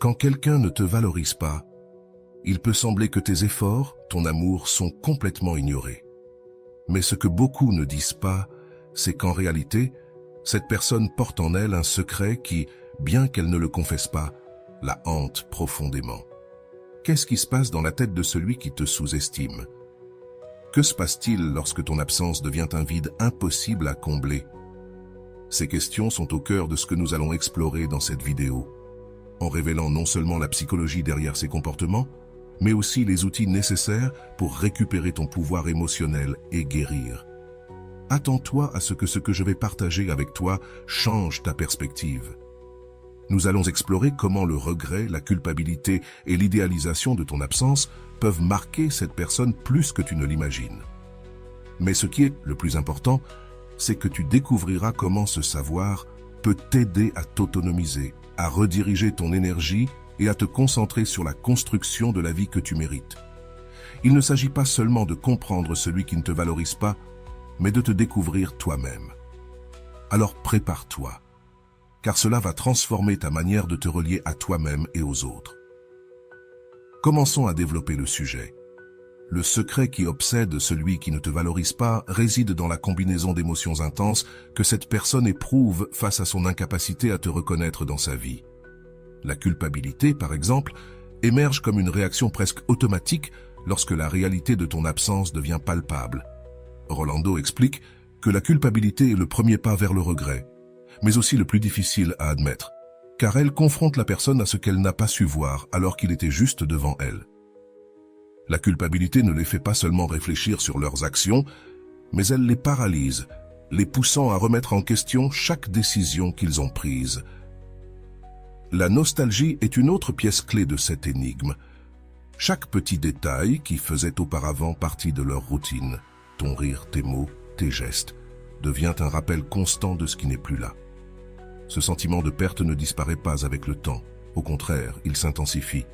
Quand quelqu'un ne te valorise pas, il peut sembler que tes efforts, ton amour sont complètement ignorés. Mais ce que beaucoup ne disent pas, c'est qu'en réalité, cette personne porte en elle un secret qui, bien qu'elle ne le confesse pas, la hante profondément. Qu'est-ce qui se passe dans la tête de celui qui te sous-estime? Que se passe-t-il lorsque ton absence devient un vide impossible à combler? Ces questions sont au cœur de ce que nous allons explorer dans cette vidéo, en révélant non seulement la psychologie derrière ces comportements, mais aussi les outils nécessaires pour récupérer ton pouvoir émotionnel et guérir. Attends-toi à ce que je vais partager avec toi change ta perspective. Nous allons explorer comment le regret, la culpabilité et l'idéalisation de ton absence peuvent marquer cette personne plus que tu ne l'imagines. Mais ce qui est le plus important, c'est que tu découvriras comment ce savoir peut t'aider à t'autonomiser, à rediriger ton énergie et à te concentrer sur la construction de la vie que tu mérites. Il ne s'agit pas seulement de comprendre celui qui ne te valorise pas, mais de te découvrir toi-même. Alors prépare-toi, car cela va transformer ta manière de te relier à toi-même et aux autres. Commençons à développer le sujet. Le secret qui obsède celui qui ne te valorise pas réside dans la combinaison d'émotions intenses que cette personne éprouve face à son incapacité à te reconnaître dans sa vie. La culpabilité, par exemple, émerge comme une réaction presque automatique lorsque la réalité de ton absence devient palpable. Rolando explique que la culpabilité est le premier pas vers le regret, mais aussi le plus difficile à admettre, car elle confronte la personne à ce qu'elle n'a pas su voir alors qu'il était juste devant elle. La culpabilité ne les fait pas seulement réfléchir sur leurs actions, mais elle les paralyse, les poussant à remettre en question chaque décision qu'ils ont prise. La nostalgie est une autre pièce clé de cette énigme. Chaque petit détail qui faisait auparavant partie de leur routine, ton rire, tes mots, tes gestes, devient un rappel constant de ce qui n'est plus là. Ce sentiment de perte ne disparaît pas avec le temps. Au contraire, il s'intensifie.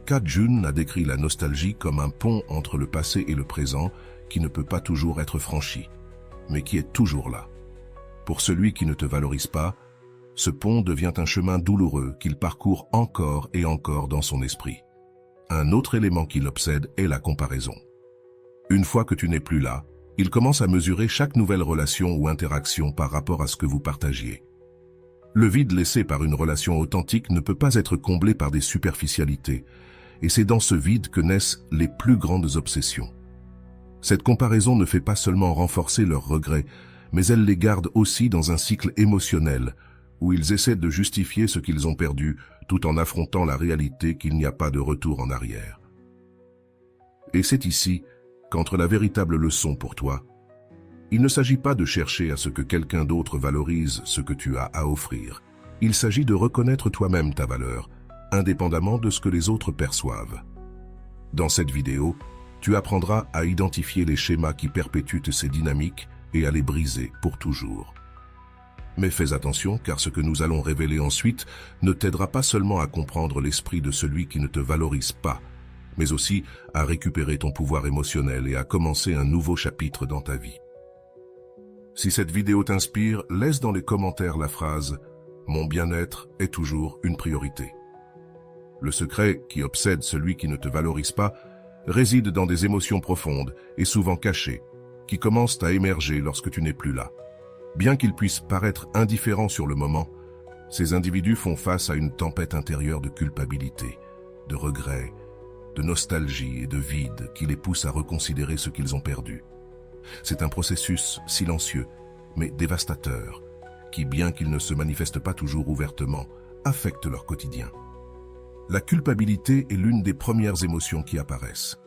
Ka-Jun a décrit la nostalgie comme un pont entre le passé et le présent qui ne peut pas toujours être franchi, mais qui est toujours là. Pour celui qui ne te valorise pas, ce pont devient un chemin douloureux qu'il parcourt encore et encore dans son esprit. Un autre élément qui l'obsède est la comparaison. Une fois que tu n'es plus là, il commence à mesurer chaque nouvelle relation ou interaction par rapport à ce que vous partagiez. Le vide laissé par une relation authentique ne peut pas être comblé par des superficialités, et c'est dans ce vide que naissent les plus grandes obsessions. Cette comparaison ne fait pas seulement renforcer leurs regrets, mais elle les garde aussi dans un cycle émotionnel, où ils essaient de justifier ce qu'ils ont perdu, tout en affrontant la réalité qu'il n'y a pas de retour en arrière. Et c'est ici qu'entre la véritable leçon pour toi. Il ne s'agit pas de chercher à ce que quelqu'un d'autre valorise ce que tu as à offrir. Il s'agit de reconnaître toi-même ta valeur, indépendamment de ce que les autres perçoivent. Dans cette vidéo, tu apprendras à identifier les schémas qui perpétuent ces dynamiques et à les briser pour toujours. Mais fais attention, car ce que nous allons révéler ensuite ne t'aidera pas seulement à comprendre l'esprit de celui qui ne te valorise pas, mais aussi à récupérer ton pouvoir émotionnel et à commencer un nouveau chapitre dans ta vie. Si cette vidéo t'inspire, laisse dans les commentaires la phrase « Mon bien-être est toujours une priorité ». Le secret qui obsède celui qui ne te valorise pas réside dans des émotions profondes et souvent cachées, qui commencent à émerger lorsque tu n'es plus là. Bien qu'ils puissent paraître indifférents sur le moment, ces individus font face à une tempête intérieure de culpabilité, de regret, de nostalgie et de vide qui les pousse à reconsidérer ce qu'ils ont perdu. C'est un processus silencieux, mais dévastateur, qui, bien qu'il ne se manifeste pas toujours ouvertement, affecte leur quotidien. La culpabilité est l'une des premières émotions qui apparaissent.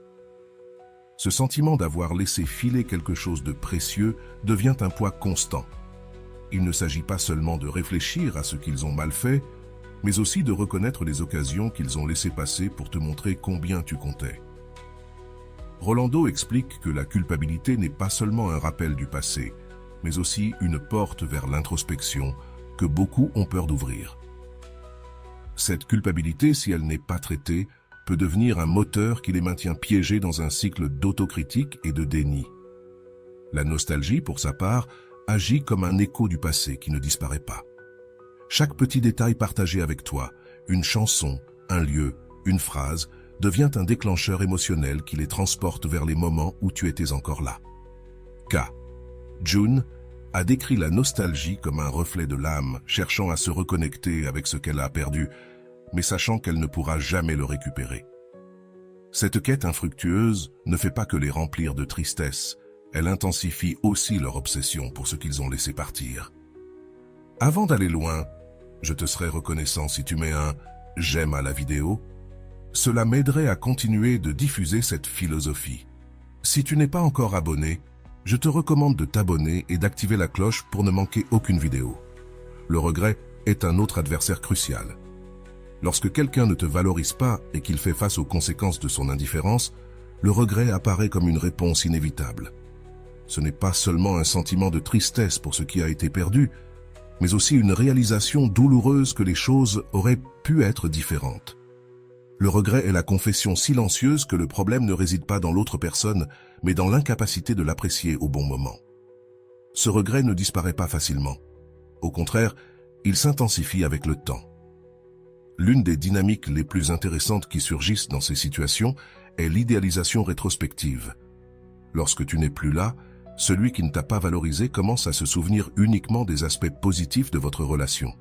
Ce sentiment d'avoir laissé filer quelque chose de précieux devient un poids constant. Il ne s'agit pas seulement de réfléchir à ce qu'ils ont mal fait, mais aussi de reconnaître les occasions qu'ils ont laissées passer pour te montrer combien tu comptais. Rolando explique que la culpabilité n'est pas seulement un rappel du passé, mais aussi une porte vers l'introspection que beaucoup ont peur d'ouvrir. Cette culpabilité, si elle n'est pas traitée, peut devenir un moteur qui les maintient piégés dans un cycle d'autocritique et de déni. La nostalgie, pour sa part, agit comme un écho du passé qui ne disparaît pas. Chaque petit détail partagé avec toi, une chanson, un lieu, une phrase devient un déclencheur émotionnel qui les transporte vers les moments où tu étais encore là. K. June a décrit la nostalgie comme un reflet de l'âme, cherchant à se reconnecter avec ce qu'elle a perdu, mais sachant qu'elle ne pourra jamais le récupérer. Cette quête infructueuse ne fait pas que les remplir de tristesse, elle intensifie aussi leur obsession pour ce qu'ils ont laissé partir. Avant d'aller loin, je te serais reconnaissant si tu mets un « j'aime » à la vidéo. Cela m'aiderait à continuer de diffuser cette philosophie. Si tu n'es pas encore abonné, je te recommande de t'abonner et d'activer la cloche pour ne manquer aucune vidéo. Le regret est un autre adversaire crucial. Lorsque quelqu'un ne te valorise pas et qu'il fait face aux conséquences de son indifférence, le regret apparaît comme une réponse inévitable. Ce n'est pas seulement un sentiment de tristesse pour ce qui a été perdu, mais aussi une réalisation douloureuse que les choses auraient pu être différentes. Le regret est la confession silencieuse que le problème ne réside pas dans l'autre personne, mais dans l'incapacité de l'apprécier au bon moment. Ce regret ne disparaît pas facilement. Au contraire, il s'intensifie avec le temps. L'une des dynamiques les plus intéressantes qui surgissent dans ces situations est l'idéalisation rétrospective. Lorsque tu n'es plus là, celui qui ne t'a pas valorisé commence à se souvenir uniquement des aspects positifs de votre relation.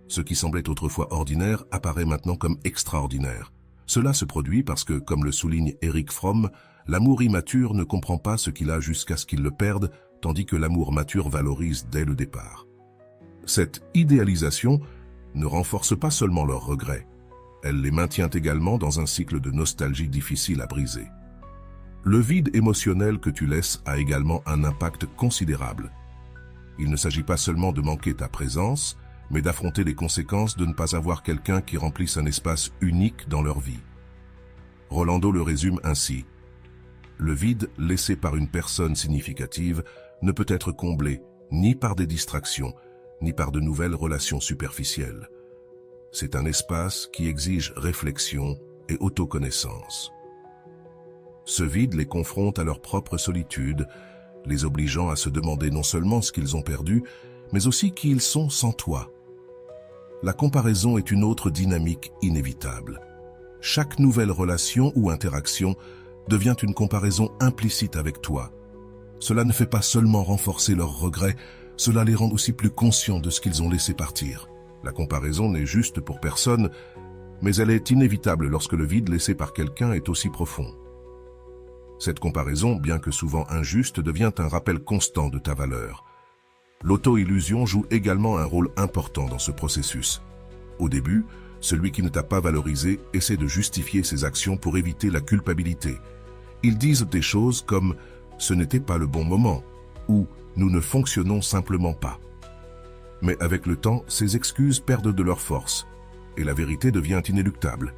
Ce qui semblait autrefois ordinaire apparaît maintenant comme extraordinaire. Cela se produit parce que, comme le souligne Erich Fromm, l'amour immature ne comprend pas ce qu'il a jusqu'à ce qu'il le perde, tandis que l'amour mature valorise dès le départ. Cette idéalisation ne renforce pas seulement leurs regrets, elle les maintient également dans un cycle de nostalgie difficile à briser. Le vide émotionnel que tu laisses a également un impact considérable. Il ne s'agit pas seulement de manquer ta présence, mais d'affronter les conséquences de ne pas avoir quelqu'un qui remplisse un espace unique dans leur vie. Rolando le résume ainsi. Le vide laissé par une personne significative ne peut être comblé ni par des distractions, ni par de nouvelles relations superficielles. C'est un espace qui exige réflexion et autoconnaissance. Ce vide les confronte à leur propre solitude, les obligeant à se demander non seulement ce qu'ils ont perdu, mais aussi qui ils sont sans toi. La comparaison est une autre dynamique inévitable. Chaque nouvelle relation ou interaction devient une comparaison implicite avec toi. Cela ne fait pas seulement renforcer leurs regrets, cela les rend aussi plus conscients de ce qu'ils ont laissé partir. La comparaison n'est juste pour personne, mais elle est inévitable lorsque le vide laissé par quelqu'un est aussi profond. Cette comparaison, bien que souvent injuste, devient un rappel constant de ta valeur. L'auto-illusion joue également un rôle important dans ce processus. Au début, celui qui ne t'a pas valorisé essaie de justifier ses actions pour éviter la culpabilité. Ils disent des choses comme « ce n'était pas le bon moment » ou « nous ne fonctionnons simplement pas ». Mais avec le temps, ces excuses perdent de leur force et la vérité devient inéluctable.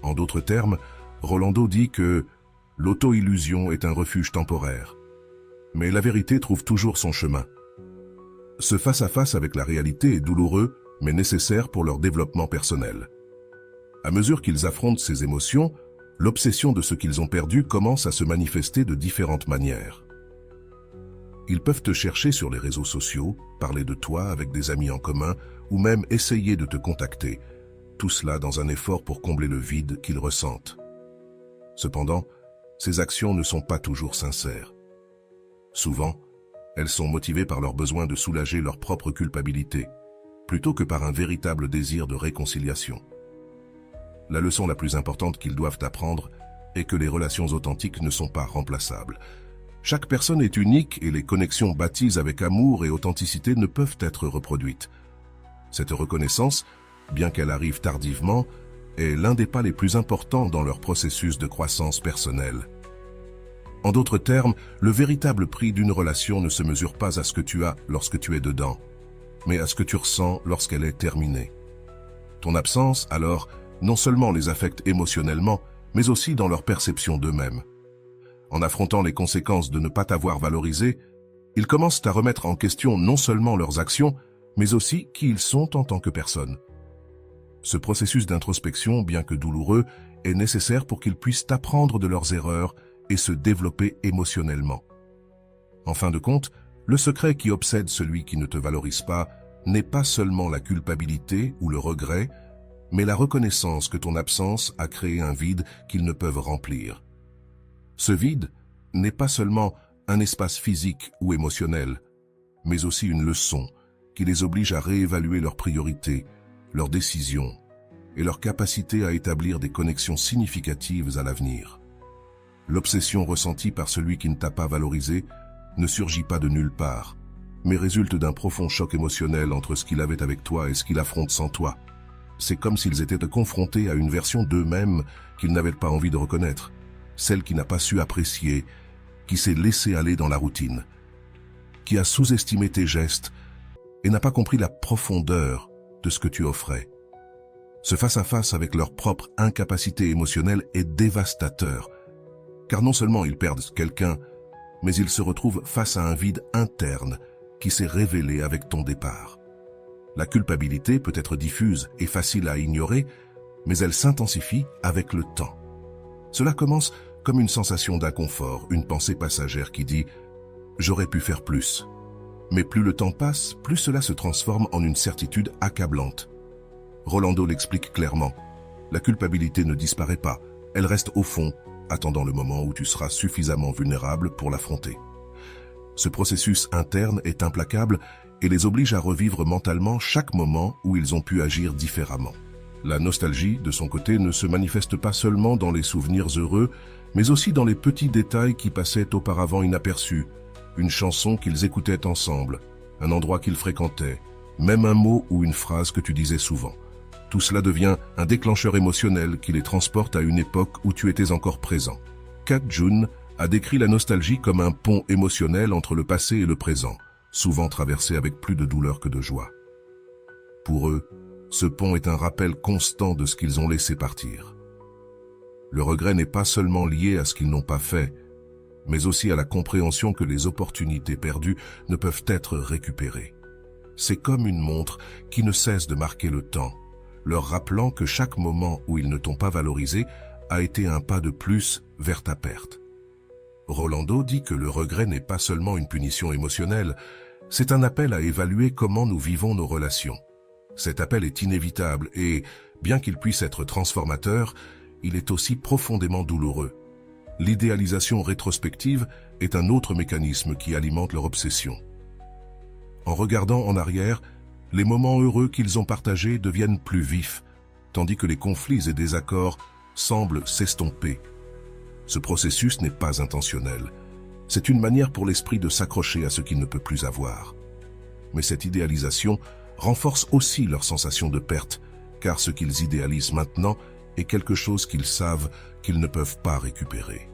En d'autres termes, Rolando dit que l'auto-illusion est un refuge temporaire. Mais la vérité trouve toujours son chemin. Ce face-à-face avec la réalité est douloureux, mais nécessaire pour leur développement personnel. À mesure qu'ils affrontent ces émotions, l'obsession de ce qu'ils ont perdu commence à se manifester de différentes manières. Ils peuvent te chercher sur les réseaux sociaux, parler de toi avec des amis en commun, ou même essayer de te contacter, tout cela dans un effort pour combler le vide qu'ils ressentent. Cependant, ces actions ne sont pas toujours sincères. Souvent, elles sont motivées par leur besoin de soulager leur propre culpabilité, plutôt que par un véritable désir de réconciliation. La leçon la plus importante qu'ils doivent apprendre est que les relations authentiques ne sont pas remplaçables. Chaque personne est unique et les connexions bâties avec amour et authenticité ne peuvent être reproduites. Cette reconnaissance, bien qu'elle arrive tardivement, est l'un des pas les plus importants dans leur processus de croissance personnelle. En d'autres termes, le véritable prix d'une relation ne se mesure pas à ce que tu as lorsque tu es dedans, mais à ce que tu ressens lorsqu'elle est terminée. Ton absence, alors, non seulement les affecte émotionnellement, mais aussi dans leur perception d'eux-mêmes. En affrontant les conséquences de ne pas t'avoir valorisé, ils commencent à remettre en question non seulement leurs actions, mais aussi qui ils sont en tant que personne. Ce processus d'introspection, bien que douloureux, est nécessaire pour qu'ils puissent apprendre de leurs erreurs et se développer émotionnellement. En fin de compte, le secret qui obsède celui qui ne te valorise pas n'est pas seulement la culpabilité ou le regret, mais la reconnaissance que ton absence a créé un vide qu'ils ne peuvent remplir. Ce vide n'est pas seulement un espace physique ou émotionnel, mais aussi une leçon qui les oblige à réévaluer leurs priorités, leurs décisions et leur capacité à établir des connexions significatives à l'avenir. L'obsession ressentie par celui qui ne t'a pas valorisé ne surgit pas de nulle part, mais résulte d'un profond choc émotionnel entre ce qu'il avait avec toi et ce qu'il affronte sans toi. C'est comme s'ils étaient confrontés à une version d'eux-mêmes qu'ils n'avaient pas envie de reconnaître, celle qui n'a pas su apprécier, qui s'est laissée aller dans la routine, qui a sous-estimé tes gestes et n'a pas compris la profondeur de ce que tu offrais. Ce face-à-face avec leur propre incapacité émotionnelle est dévastateur, car non seulement ils perdent quelqu'un, mais ils se retrouvent face à un vide interne qui s'est révélé avec ton départ. La culpabilité peut être diffuse et facile à ignorer, mais elle s'intensifie avec le temps. Cela commence comme une sensation d'inconfort, une pensée passagère qui dit « j'aurais pu faire plus ». Mais plus le temps passe, plus cela se transforme en une certitude accablante. Rolando l'explique clairement. La culpabilité ne disparaît pas, elle reste au fond, attendant le moment où tu seras suffisamment vulnérable pour l'affronter. Ce processus interne est implacable et les oblige à revivre mentalement chaque moment où ils ont pu agir différemment. La nostalgie, de son côté, ne se manifeste pas seulement dans les souvenirs heureux, mais aussi dans les petits détails qui passaient auparavant inaperçus. Une chanson qu'ils écoutaient ensemble, un endroit qu'ils fréquentaient, même un mot ou une phrase que tu disais souvent. Tout cela devient un déclencheur émotionnel qui les transporte à une époque où tu étais encore présent. Kat Jun a décrit la nostalgie comme un pont émotionnel entre le passé et le présent, souvent traversé avec plus de douleur que de joie. Pour eux, ce pont est un rappel constant de ce qu'ils ont laissé partir. Le regret n'est pas seulement lié à ce qu'ils n'ont pas fait, mais aussi à la compréhension que les opportunités perdues ne peuvent être récupérées. C'est comme une montre qui ne cesse de marquer le temps, leur rappelant que chaque moment où ils ne t'ont pas valorisé a été un pas de plus vers ta perte. Rolando dit que le regret n'est pas seulement une punition émotionnelle, c'est un appel à évaluer comment nous vivons nos relations. Cet appel est inévitable et, bien qu'il puisse être transformateur, il est aussi profondément douloureux. L'idéalisation rétrospective est un autre mécanisme qui alimente leur obsession. En regardant en arrière, les moments heureux qu'ils ont partagés deviennent plus vifs, tandis que les conflits et désaccords semblent s'estomper. Ce processus n'est pas intentionnel. C'est une manière pour l'esprit de s'accrocher à ce qu'il ne peut plus avoir. Mais cette idéalisation renforce aussi leur sensation de perte, car ce qu'ils idéalisent maintenant est quelque chose qu'ils savent qu'ils ne peuvent pas récupérer.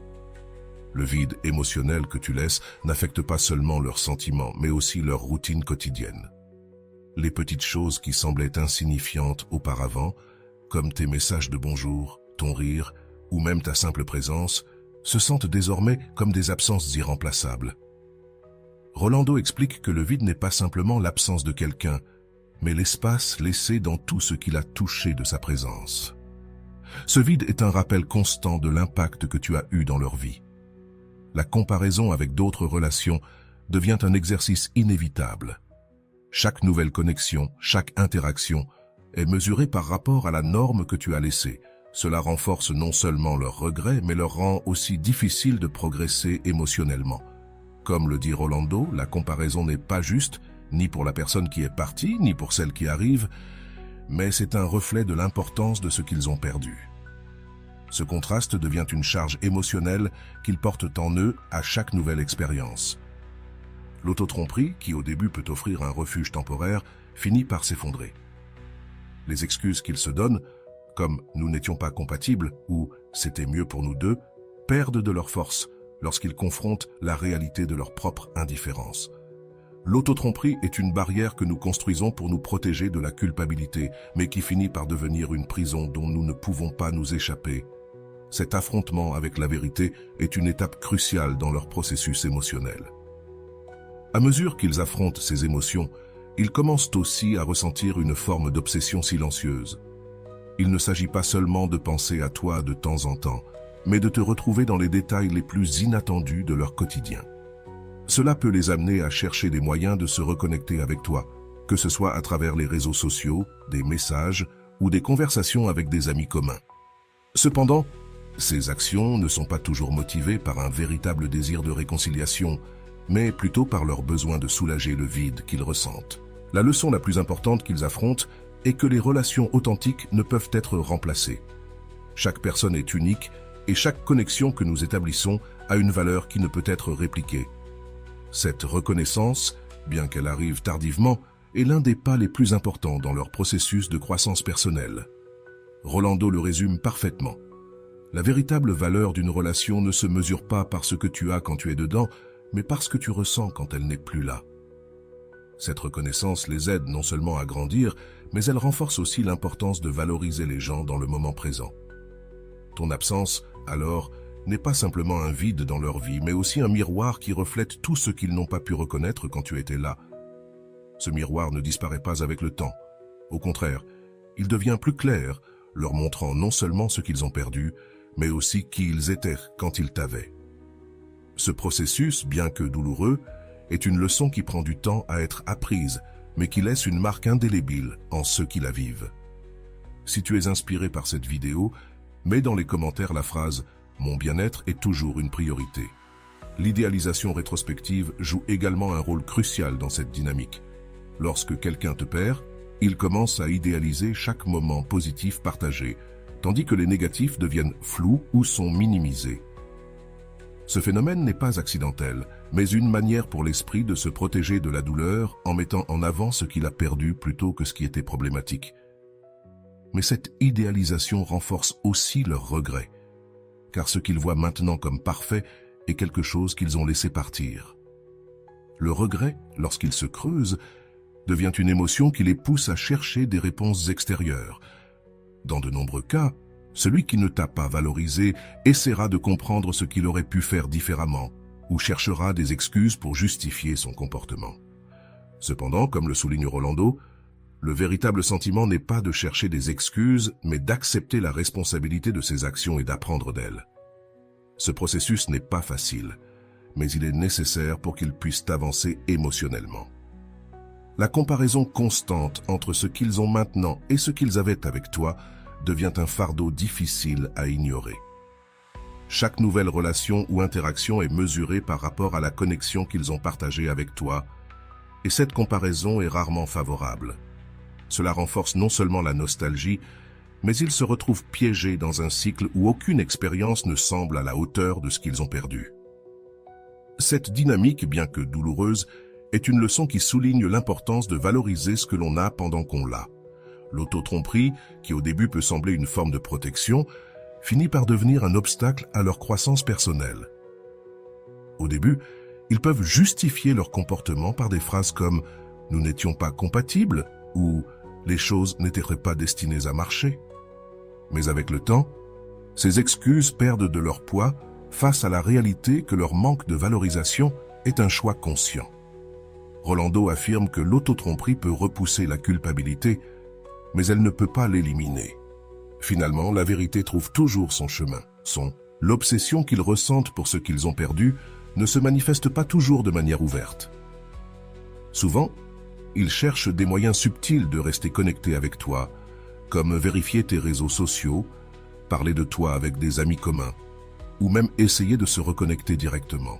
Le vide émotionnel que tu laisses n'affecte pas seulement leurs sentiments, mais aussi leur routine quotidienne. Les petites choses qui semblaient insignifiantes auparavant, comme tes messages de bonjour, ton rire, ou même ta simple présence, se sentent désormais comme des absences irremplaçables. Rolando explique que le vide n'est pas simplement l'absence de quelqu'un, mais l'espace laissé dans tout ce qu'il a touché de sa présence. Ce vide est un rappel constant de l'impact que tu as eu dans leur vie. La comparaison avec d'autres relations devient un exercice inévitable. Chaque nouvelle connexion, chaque interaction est mesurée par rapport à la norme que tu as laissée. Cela renforce non seulement leurs regrets, mais leur rend aussi difficile de progresser émotionnellement. Comme le dit Rolando, la comparaison n'est pas juste, ni pour la personne qui est partie, ni pour celle qui arrive, mais c'est un reflet de l'importance de ce qu'ils ont perdu. Ce contraste devient une charge émotionnelle qu'ils portent en eux à chaque nouvelle expérience. L'autotromperie, qui au début peut offrir un refuge temporaire, finit par s'effondrer. Les excuses qu'ils se donnent, comme « nous n'étions pas compatibles » ou « c'était mieux pour nous deux », perdent de leur force lorsqu'ils confrontent la réalité de leur propre indifférence. L'autotromperie est une barrière que nous construisons pour nous protéger de la culpabilité, mais qui finit par devenir une prison dont nous ne pouvons pas nous échapper. Cet affrontement avec la vérité est une étape cruciale dans leur processus émotionnel. À mesure qu'ils affrontent ces émotions, ils commencent aussi à ressentir une forme d'obsession silencieuse. Il ne s'agit pas seulement de penser à toi de temps en temps, mais de te retrouver dans les détails les plus inattendus de leur quotidien. Cela peut les amener à chercher des moyens de se reconnecter avec toi, que ce soit à travers les réseaux sociaux, des messages ou des conversations avec des amis communs. Cependant, ces actions ne sont pas toujours motivées par un véritable désir de réconciliation, mais plutôt par leur besoin de soulager le vide qu'ils ressentent. La leçon la plus importante qu'ils affrontent est que les relations authentiques ne peuvent être remplacées. Chaque personne est unique et chaque connexion que nous établissons a une valeur qui ne peut être répliquée. Cette reconnaissance, bien qu'elle arrive tardivement, est l'un des pas les plus importants dans leur processus de croissance personnelle. Rolando le résume parfaitement. La véritable valeur d'une relation ne se mesure pas par ce que tu as quand tu es dedans, mais par ce que tu ressens quand elle n'est plus là. Cette reconnaissance les aide non seulement à grandir, mais elle renforce aussi l'importance de valoriser les gens dans le moment présent. Ton absence, alors, n'est pas simplement un vide dans leur vie, mais aussi un miroir qui reflète tout ce qu'ils n'ont pas pu reconnaître quand tu étais là. Ce miroir ne disparaît pas avec le temps. Au contraire, il devient plus clair, leur montrant non seulement ce qu'ils ont perdu, mais aussi qui ils étaient quand ils t'avaient. Ce processus, bien que douloureux, est une leçon qui prend du temps à être apprise, mais qui laisse une marque indélébile en ceux qui la vivent. Si tu es inspiré par cette vidéo, mets dans les commentaires la phrase « Mon bien-être est toujours une priorité ». L'idéalisation rétrospective joue également un rôle crucial dans cette dynamique. Lorsque quelqu'un te perd, il commence à idéaliser chaque moment positif partagé, tandis que les négatifs deviennent flous ou sont minimisés. Ce phénomène n'est pas accidentel, mais une manière pour l'esprit de se protéger de la douleur en mettant en avant ce qu'il a perdu plutôt que ce qui était problématique. Mais cette idéalisation renforce aussi leurs regrets, car ce qu'ils voient maintenant comme parfait est quelque chose qu'ils ont laissé partir. Le regret, lorsqu'il se creuse, devient une émotion qui les pousse à chercher des réponses extérieures. Dans de nombreux cas, celui qui ne t'a pas valorisé essaiera de comprendre ce qu'il aurait pu faire différemment ou cherchera des excuses pour justifier son comportement. Cependant, comme le souligne Rolando, le véritable sentiment n'est pas de chercher des excuses, mais d'accepter la responsabilité de ses actions et d'apprendre d'elles. Ce processus n'est pas facile, mais il est nécessaire pour qu'ils puissent avancer émotionnellement. La comparaison constante entre ce qu'ils ont maintenant et ce qu'ils avaient avec toi devient un fardeau difficile à ignorer. Chaque nouvelle relation ou interaction est mesurée par rapport à la connexion qu'ils ont partagée avec toi, et cette comparaison est rarement favorable. Cela renforce non seulement la nostalgie, mais ils se retrouvent piégés dans un cycle où aucune expérience ne semble à la hauteur de ce qu'ils ont perdu. Cette dynamique, bien que douloureuse, est une leçon qui souligne l'importance de valoriser ce que l'on a pendant qu'on l'a. L'auto-tromperie, qui au début peut sembler une forme de protection, finit par devenir un obstacle à leur croissance personnelle. Au début, ils peuvent justifier leur comportement par des phrases comme « nous n'étions pas compatibles » ou « les choses n'étaient pas destinées à marcher ». Mais avec le temps, ces excuses perdent de leur poids face à la réalité que leur manque de valorisation est un choix conscient. Rolando affirme que l'auto-tromperie peut repousser la culpabilité, mais elle ne peut pas l'éliminer. Finalement, la vérité trouve toujours son chemin. L'obsession qu'ils ressentent pour ce qu'ils ont perdu ne se manifeste pas toujours de manière ouverte. Souvent, ils cherchent des moyens subtils de rester connectés avec toi, comme vérifier tes réseaux sociaux, parler de toi avec des amis communs, ou même essayer de se reconnecter directement.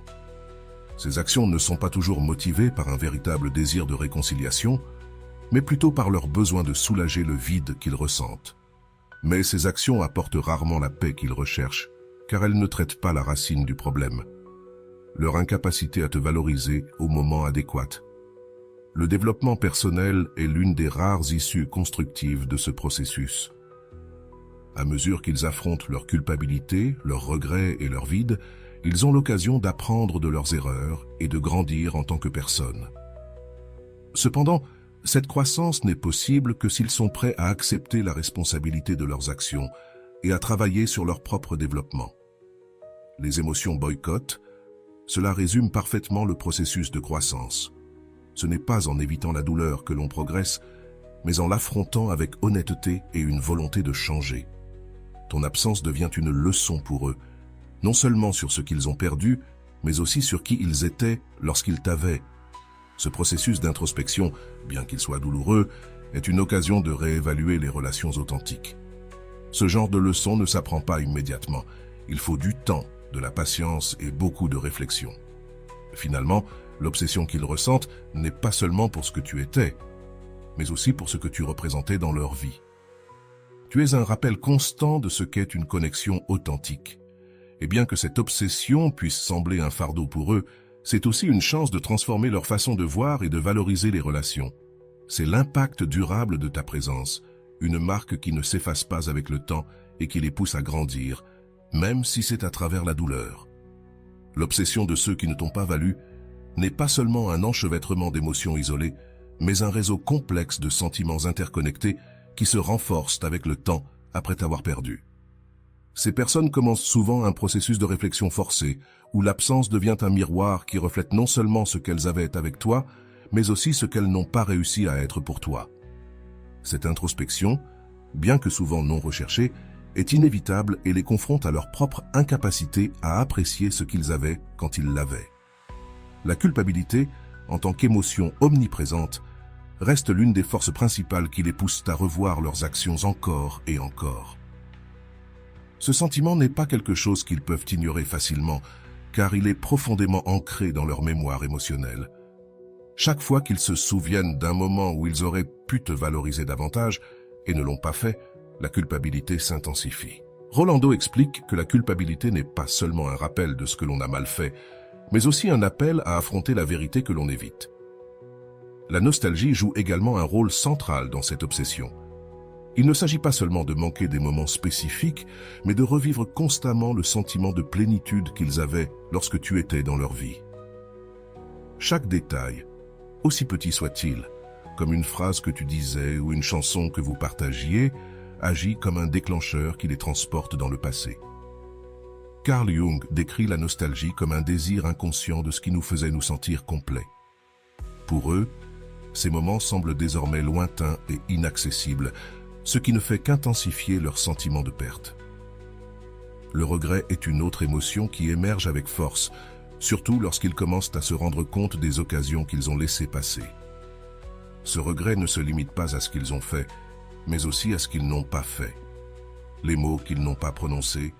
Ces actions ne sont pas toujours motivées par un véritable désir de réconciliation, mais plutôt par leur besoin de soulager le vide qu'ils ressentent. Mais ces actions apportent rarement la paix qu'ils recherchent, car elles ne traitent pas la racine du problème. Leur incapacité à te valoriser au moment adéquat. Le développement personnel est l'une des rares issues constructives de ce processus. À mesure qu'ils affrontent leur culpabilité, leurs regrets et leur vide, ils ont l'occasion d'apprendre de leurs erreurs et de grandir en tant que personne. Cependant, cette croissance n'est possible que s'ils sont prêts à accepter la responsabilité de leurs actions et à travailler sur leur propre développement. Les émotions boycott, cela résume parfaitement le processus de croissance. Ce n'est pas en évitant la douleur que l'on progresse, mais en l'affrontant avec honnêteté et une volonté de changer. Ton absence devient une leçon pour eux, non seulement sur ce qu'ils ont perdu, mais aussi sur qui ils étaient lorsqu'ils t'avaient. Ce processus d'introspection, bien qu'il soit douloureux, est une occasion de réévaluer les relations authentiques. Ce genre de leçon ne s'apprend pas immédiatement. Il faut du temps, de la patience et beaucoup de réflexion. Finalement, l'obsession qu'ils ressentent n'est pas seulement pour ce que tu étais, mais aussi pour ce que tu représentais dans leur vie. Tu es un rappel constant de ce qu'est une connexion authentique. Et bien que cette obsession puisse sembler un fardeau pour eux, c'est aussi une chance de transformer leur façon de voir et de valoriser les relations. C'est l'impact durable de ta présence, une marque qui ne s'efface pas avec le temps et qui les pousse à grandir, même si c'est à travers la douleur. L'obsession de ceux qui ne t'ont pas valu n'est pas seulement un enchevêtrement d'émotions isolées, mais un réseau complexe de sentiments interconnectés qui se renforcent avec le temps après t'avoir perdu. Ces personnes commencent souvent un processus de réflexion forcée, où l'absence devient un miroir qui reflète non seulement ce qu'elles avaient avec toi, mais aussi ce qu'elles n'ont pas réussi à être pour toi. Cette introspection, bien que souvent non recherchée, est inévitable et les confronte à leur propre incapacité à apprécier ce qu'ils avaient quand ils l'avaient. La culpabilité, en tant qu'émotion omniprésente, reste l'une des forces principales qui les poussent à revoir leurs actions encore et encore. Ce sentiment n'est pas quelque chose qu'ils peuvent ignorer facilement, car il est profondément ancré dans leur mémoire émotionnelle. Chaque fois qu'ils se souviennent d'un moment où ils auraient pu te valoriser davantage et ne l'ont pas fait, la culpabilité s'intensifie. Rolando explique que la culpabilité n'est pas seulement un rappel de ce que l'on a mal fait, mais aussi un appel à affronter la vérité que l'on évite. La nostalgie joue également un rôle central dans cette obsession. Il ne s'agit pas seulement de manquer des moments spécifiques, mais de revivre constamment le sentiment de plénitude qu'ils avaient lorsque tu étais dans leur vie. Chaque détail, aussi petit soit-il, comme une phrase que tu disais ou une chanson que vous partagiez, agit comme un déclencheur qui les transporte dans le passé. Carl Jung décrit la nostalgie comme un désir inconscient de ce qui nous faisait nous sentir complets. Pour eux, ces moments semblent désormais lointains et inaccessibles, ce qui ne fait qu'intensifier leur sentiment de perte. Le regret est une autre émotion qui émerge avec force, surtout lorsqu'ils commencent à se rendre compte des occasions qu'ils ont laissées passer. Ce regret ne se limite pas à ce qu'ils ont fait, mais aussi à ce qu'ils n'ont pas fait. Les mots qu'ils n'ont pas prononcés,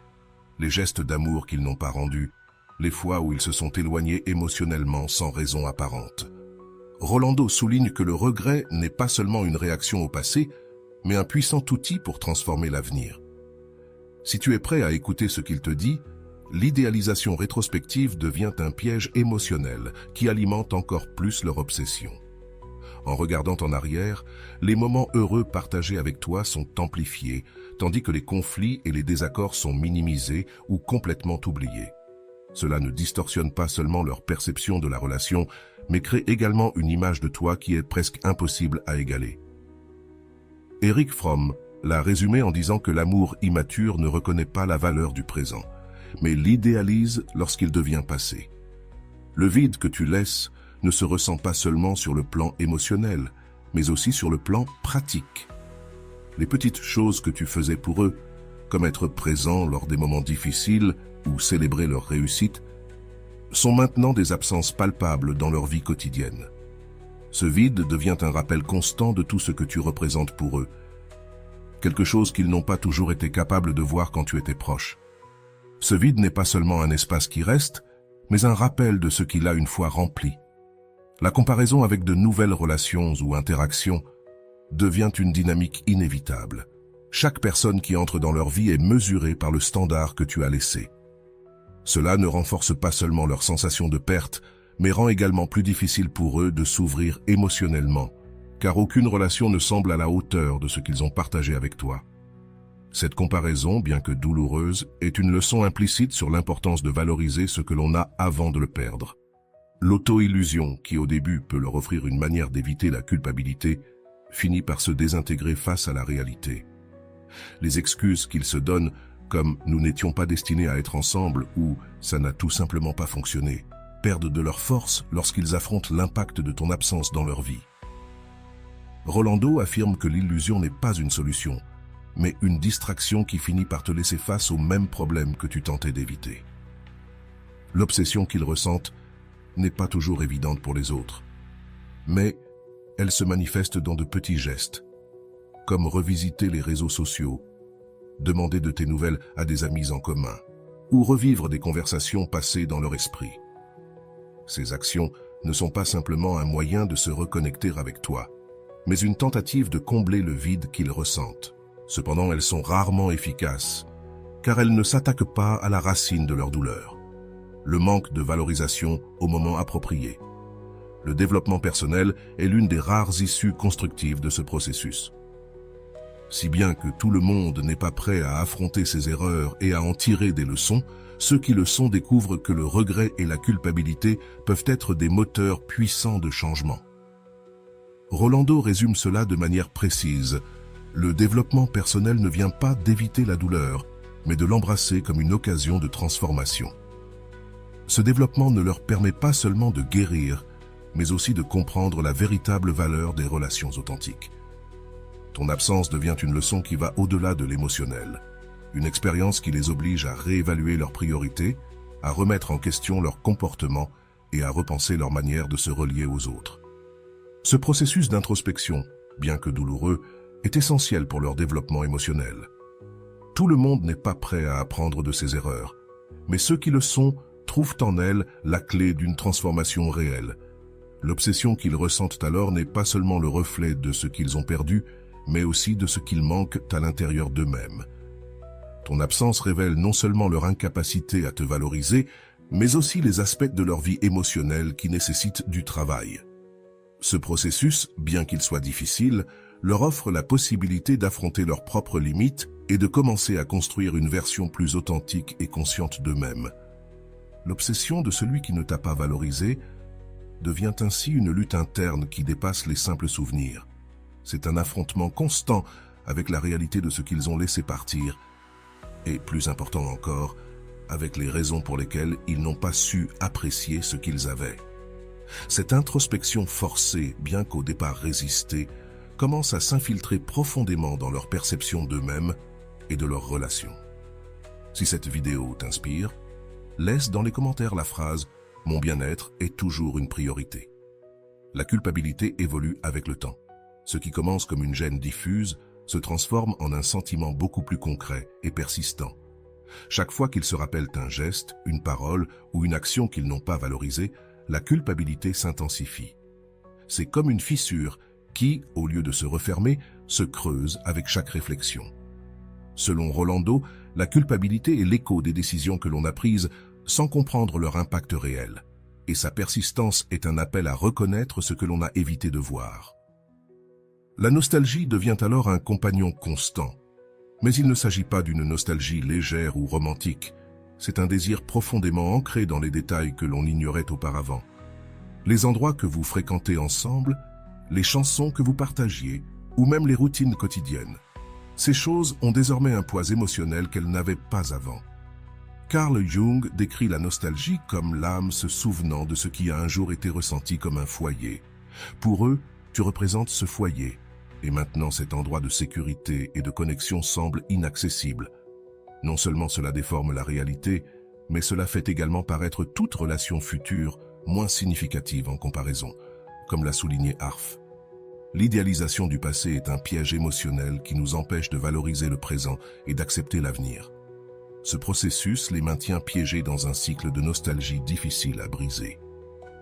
les gestes d'amour qu'ils n'ont pas rendus, les fois où ils se sont éloignés émotionnellement sans raison apparente. Rolando souligne que le regret n'est pas seulement une réaction au passé, mais un puissant outil pour transformer l'avenir. Si tu es prêt à écouter ce qu'il te dit, l'idéalisation rétrospective devient un piège émotionnel qui alimente encore plus leur obsession. En regardant en arrière, les moments heureux partagés avec toi sont amplifiés, tandis que les conflits et les désaccords sont minimisés ou complètement oubliés. Cela ne distorsionne pas seulement leur perception de la relation, mais crée également une image de toi qui est presque impossible à égaler. Erich Fromm l'a résumé en disant que l'amour immature ne reconnaît pas la valeur du présent, mais l'idéalise lorsqu'il devient passé. Le vide que tu laisses ne se ressent pas seulement sur le plan émotionnel, mais aussi sur le plan pratique. Les petites choses que tu faisais pour eux, comme être présent lors des moments difficiles ou célébrer leur réussite, sont maintenant des absences palpables dans leur vie quotidienne. Ce vide devient un rappel constant de tout ce que tu représentes pour eux, quelque chose qu'ils n'ont pas toujours été capables de voir quand tu étais proche. Ce vide n'est pas seulement un espace qui reste, mais un rappel de ce qu'il a une fois rempli. La comparaison avec de nouvelles relations ou interactions devient une dynamique inévitable. Chaque personne qui entre dans leur vie est mesurée par le standard que tu as laissé. Cela ne renforce pas seulement leur sensation de perte, mais rend également plus difficile pour eux de s'ouvrir émotionnellement, car aucune relation ne semble à la hauteur de ce qu'ils ont partagé avec toi. Cette comparaison, bien que douloureuse, est une leçon implicite sur l'importance de valoriser ce que l'on a avant de le perdre. L'auto-illusion, qui au début peut leur offrir une manière d'éviter la culpabilité, finit par se désintégrer face à la réalité. Les excuses qu'ils se donnent, comme « nous n'étions pas destinés à être ensemble » ou « ça n'a tout simplement pas fonctionné », perdent de leur force lorsqu'ils affrontent l'impact de ton absence dans leur vie. Rolando affirme que l'illusion n'est pas une solution, mais une distraction qui finit par te laisser face aux mêmes problèmes que tu tentais d'éviter. L'obsession qu'ils ressentent n'est pas toujours évidente pour les autres, mais elle se manifeste dans de petits gestes, comme revisiter les réseaux sociaux, demander de tes nouvelles à des amis en commun, ou revivre des conversations passées dans leur esprit. Ces actions ne sont pas simplement un moyen de se reconnecter avec toi, mais une tentative de combler le vide qu'ils ressentent. Cependant, elles sont rarement efficaces, car elles ne s'attaquent pas à la racine de leur douleur. Le manque de valorisation au moment approprié. Le développement personnel est l'une des rares issues constructives de ce processus. Si bien que tout le monde n'est pas prêt à affronter ses erreurs et à en tirer des leçons, ceux qui le sont découvrent que le regret et la culpabilité peuvent être des moteurs puissants de changement. Rolando résume cela de manière précise. Le développement personnel ne vient pas d'éviter la douleur, mais de l'embrasser comme une occasion de transformation. Ce développement ne leur permet pas seulement de guérir, mais aussi de comprendre la véritable valeur des relations authentiques. Ton absence devient une leçon qui va au-delà de l'émotionnel, une expérience qui les oblige à réévaluer leurs priorités, à remettre en question leur comportement et à repenser leur manière de se relier aux autres. Ce processus d'introspection, bien que douloureux, est essentiel pour leur développement émotionnel. Tout le monde n'est pas prêt à apprendre de ses erreurs, mais ceux qui le sont trouvent en elles la clé d'une transformation réelle. L'obsession qu'ils ressentent alors n'est pas seulement le reflet de ce qu'ils ont perdu, mais aussi de ce qu'ils manquent à l'intérieur d'eux-mêmes. Ton absence révèle non seulement leur incapacité à te valoriser, mais aussi les aspects de leur vie émotionnelle qui nécessitent du travail. Ce processus, bien qu'il soit difficile, leur offre la possibilité d'affronter leurs propres limites et de commencer à construire une version plus authentique et consciente d'eux-mêmes. L'obsession de celui qui ne t'a pas valorisé devient ainsi une lutte interne qui dépasse les simples souvenirs. C'est un affrontement constant avec la réalité de ce qu'ils ont laissé partir, et plus important encore, avec les raisons pour lesquelles ils n'ont pas su apprécier ce qu'ils avaient. Cette introspection forcée, bien qu'au départ résistée, commence à s'infiltrer profondément dans leur perception d'eux-mêmes et de leurs relations. Si cette vidéo t'inspire, laisse dans les commentaires la phrase « Mon bien-être est toujours une priorité ». La culpabilité évolue avec le temps. Ce qui commence comme une gêne diffuse se transforme en un sentiment beaucoup plus concret et persistant. Chaque fois qu'ils se rappellent un geste, une parole ou une action qu'ils n'ont pas valorisée, la culpabilité s'intensifie. C'est comme une fissure qui, au lieu de se refermer, se creuse avec chaque réflexion. Selon Rolando, la culpabilité est l'écho des décisions que l'on a prises sans comprendre leur impact réel, et sa persistance est un appel à reconnaître ce que l'on a évité de voir. La nostalgie devient alors un compagnon constant, mais il ne s'agit pas d'une nostalgie légère ou romantique, c'est un désir profondément ancré dans les détails que l'on ignorait auparavant. Les endroits que vous fréquentez ensemble, les chansons que vous partagiez, ou même les routines quotidiennes. Ces choses ont désormais un poids émotionnel qu'elles n'avaient pas avant. Carl Jung décrit la nostalgie comme l'âme se souvenant de ce qui a un jour été ressenti comme un foyer. Pour eux, tu représentes ce foyer, et maintenant cet endroit de sécurité et de connexion semble inaccessible. Non seulement cela déforme la réalité, mais cela fait également paraître toute relation future moins significative en comparaison, comme l'a souligné Arf. L'idéalisation du passé est un piège émotionnel qui nous empêche de valoriser le présent et d'accepter l'avenir. Ce processus les maintient piégés dans un cycle de nostalgie difficile à briser.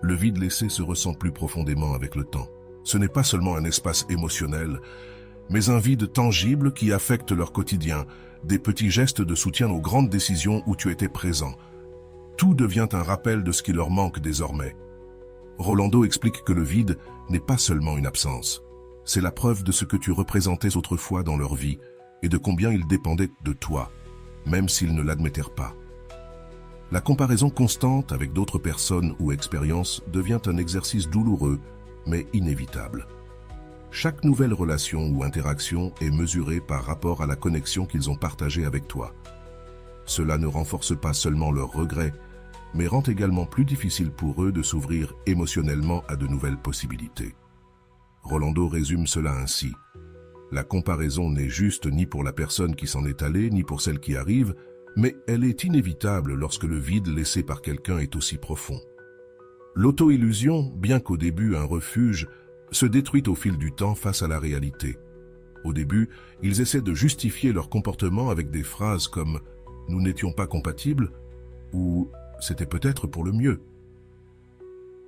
Le vide laissé se ressent plus profondément avec le temps. Ce n'est pas seulement un espace émotionnel, mais un vide tangible qui affecte leur quotidien, des petits gestes de soutien aux grandes décisions où tu étais présent. Tout devient un rappel de ce qui leur manque désormais. Rolando explique que le vide n'est pas seulement une absence. C'est la preuve de ce que tu représentais autrefois dans leur vie et de combien ils dépendaient de toi, même s'ils ne l'admettaient pas. La comparaison constante avec d'autres personnes ou expériences devient un exercice douloureux, mais inévitable. Chaque nouvelle relation ou interaction est mesurée par rapport à la connexion qu'ils ont partagée avec toi. Cela ne renforce pas seulement leurs regrets, mais rend également plus difficile pour eux de s'ouvrir émotionnellement à de nouvelles possibilités. Rolando résume cela ainsi. La comparaison n'est juste ni pour la personne qui s'en est allée, ni pour celle qui arrive, mais elle est inévitable lorsque le vide laissé par quelqu'un est aussi profond. L'auto-illusion, bien qu'au début un refuge, se détruit au fil du temps face à la réalité. Au début, ils essaient de justifier leur comportement avec des phrases comme « nous n'étions pas compatibles » ou « c'était peut-être pour le mieux ».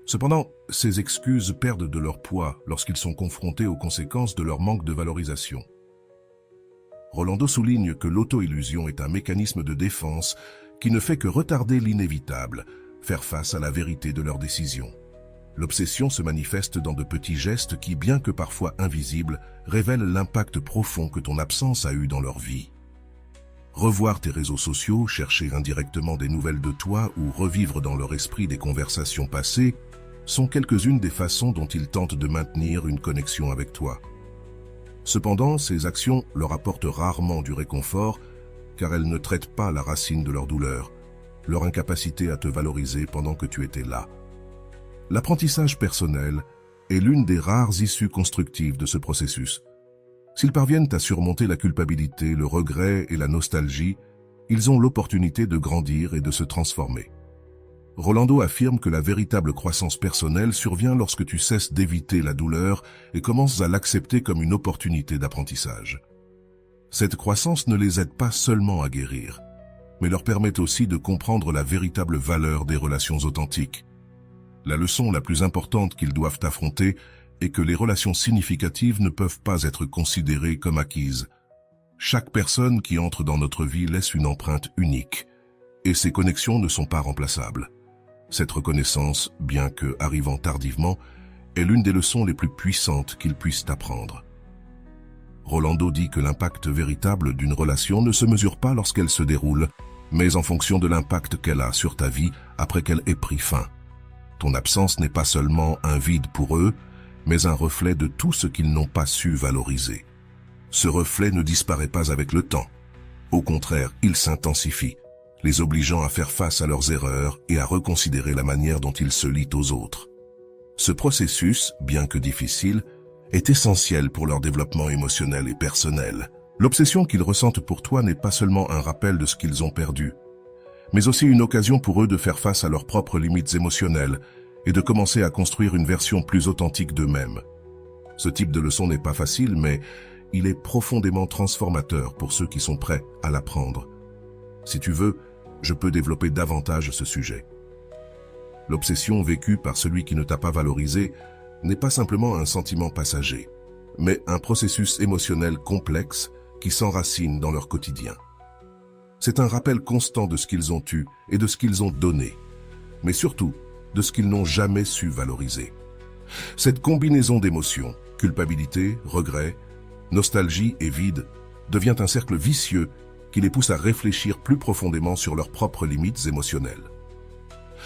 Cependant, ces excuses perdent de leur poids lorsqu'ils sont confrontés aux conséquences de leur manque de valorisation. Rolando souligne que l'auto-illusion est un mécanisme de défense qui ne fait que retarder l'inévitable, faire face à la vérité de leurs décisions. L'obsession se manifeste dans de petits gestes qui, bien que parfois invisibles, révèlent l'impact profond que ton absence a eu dans leur vie. Revoir tes réseaux sociaux, chercher indirectement des nouvelles de toi ou revivre dans leur esprit des conversations passées sont quelques-unes des façons dont ils tentent de maintenir une connexion avec toi. Cependant, ces actions leur apportent rarement du réconfort car elles ne traitent pas la racine de leur douleur, leur incapacité à te valoriser pendant que tu étais là. L'apprentissage personnel est l'une des rares issues constructives de ce processus. S'ils parviennent à surmonter la culpabilité, le regret et la nostalgie, ils ont l'opportunité de grandir et de se transformer. Rolando affirme que la véritable croissance personnelle survient lorsque tu cesses d'éviter la douleur et commences à l'accepter comme une opportunité d'apprentissage. Cette croissance ne les aide pas seulement à guérir, mais leur permet aussi de comprendre la véritable valeur des relations authentiques. La leçon la plus importante qu'ils doivent affronter est que les relations significatives ne peuvent pas être considérées comme acquises. Chaque personne qui entre dans notre vie laisse une empreinte unique, et ces connexions ne sont pas remplaçables. Cette reconnaissance, bien que arrivant tardivement, est l'une des leçons les plus puissantes qu'ils puissent apprendre. Rolando dit que l'impact véritable d'une relation ne se mesure pas lorsqu'elle se déroule, mais en fonction de l'impact qu'elle a sur ta vie après qu'elle ait pris fin. Ton absence n'est pas seulement un vide pour eux, mais un reflet de tout ce qu'ils n'ont pas su valoriser. Ce reflet ne disparaît pas avec le temps. Au contraire, il s'intensifie, les obligeant à faire face à leurs erreurs et à reconsidérer la manière dont ils se lient aux autres. Ce processus, bien que difficile, est essentiel pour leur développement émotionnel et personnel. L'obsession qu'ils ressentent pour toi n'est pas seulement un rappel de ce qu'ils ont perdu, mais aussi une occasion pour eux de faire face à leurs propres limites émotionnelles et de commencer à construire une version plus authentique d'eux-mêmes. Ce type de leçon n'est pas facile, mais il est profondément transformateur pour ceux qui sont prêts à l'apprendre. Si tu veux, je peux développer davantage ce sujet. L'obsession vécue par celui qui ne t'a pas valorisé n'est pas simplement un sentiment passager, mais un processus émotionnel complexe qui s'enracine dans leur quotidien. C'est un rappel constant de ce qu'ils ont eu et de ce qu'ils ont donné, mais surtout de ce qu'ils n'ont jamais su valoriser. Cette combinaison d'émotions, culpabilité, regret, nostalgie et vide, devient un cercle vicieux qui les pousse à réfléchir plus profondément sur leurs propres limites émotionnelles.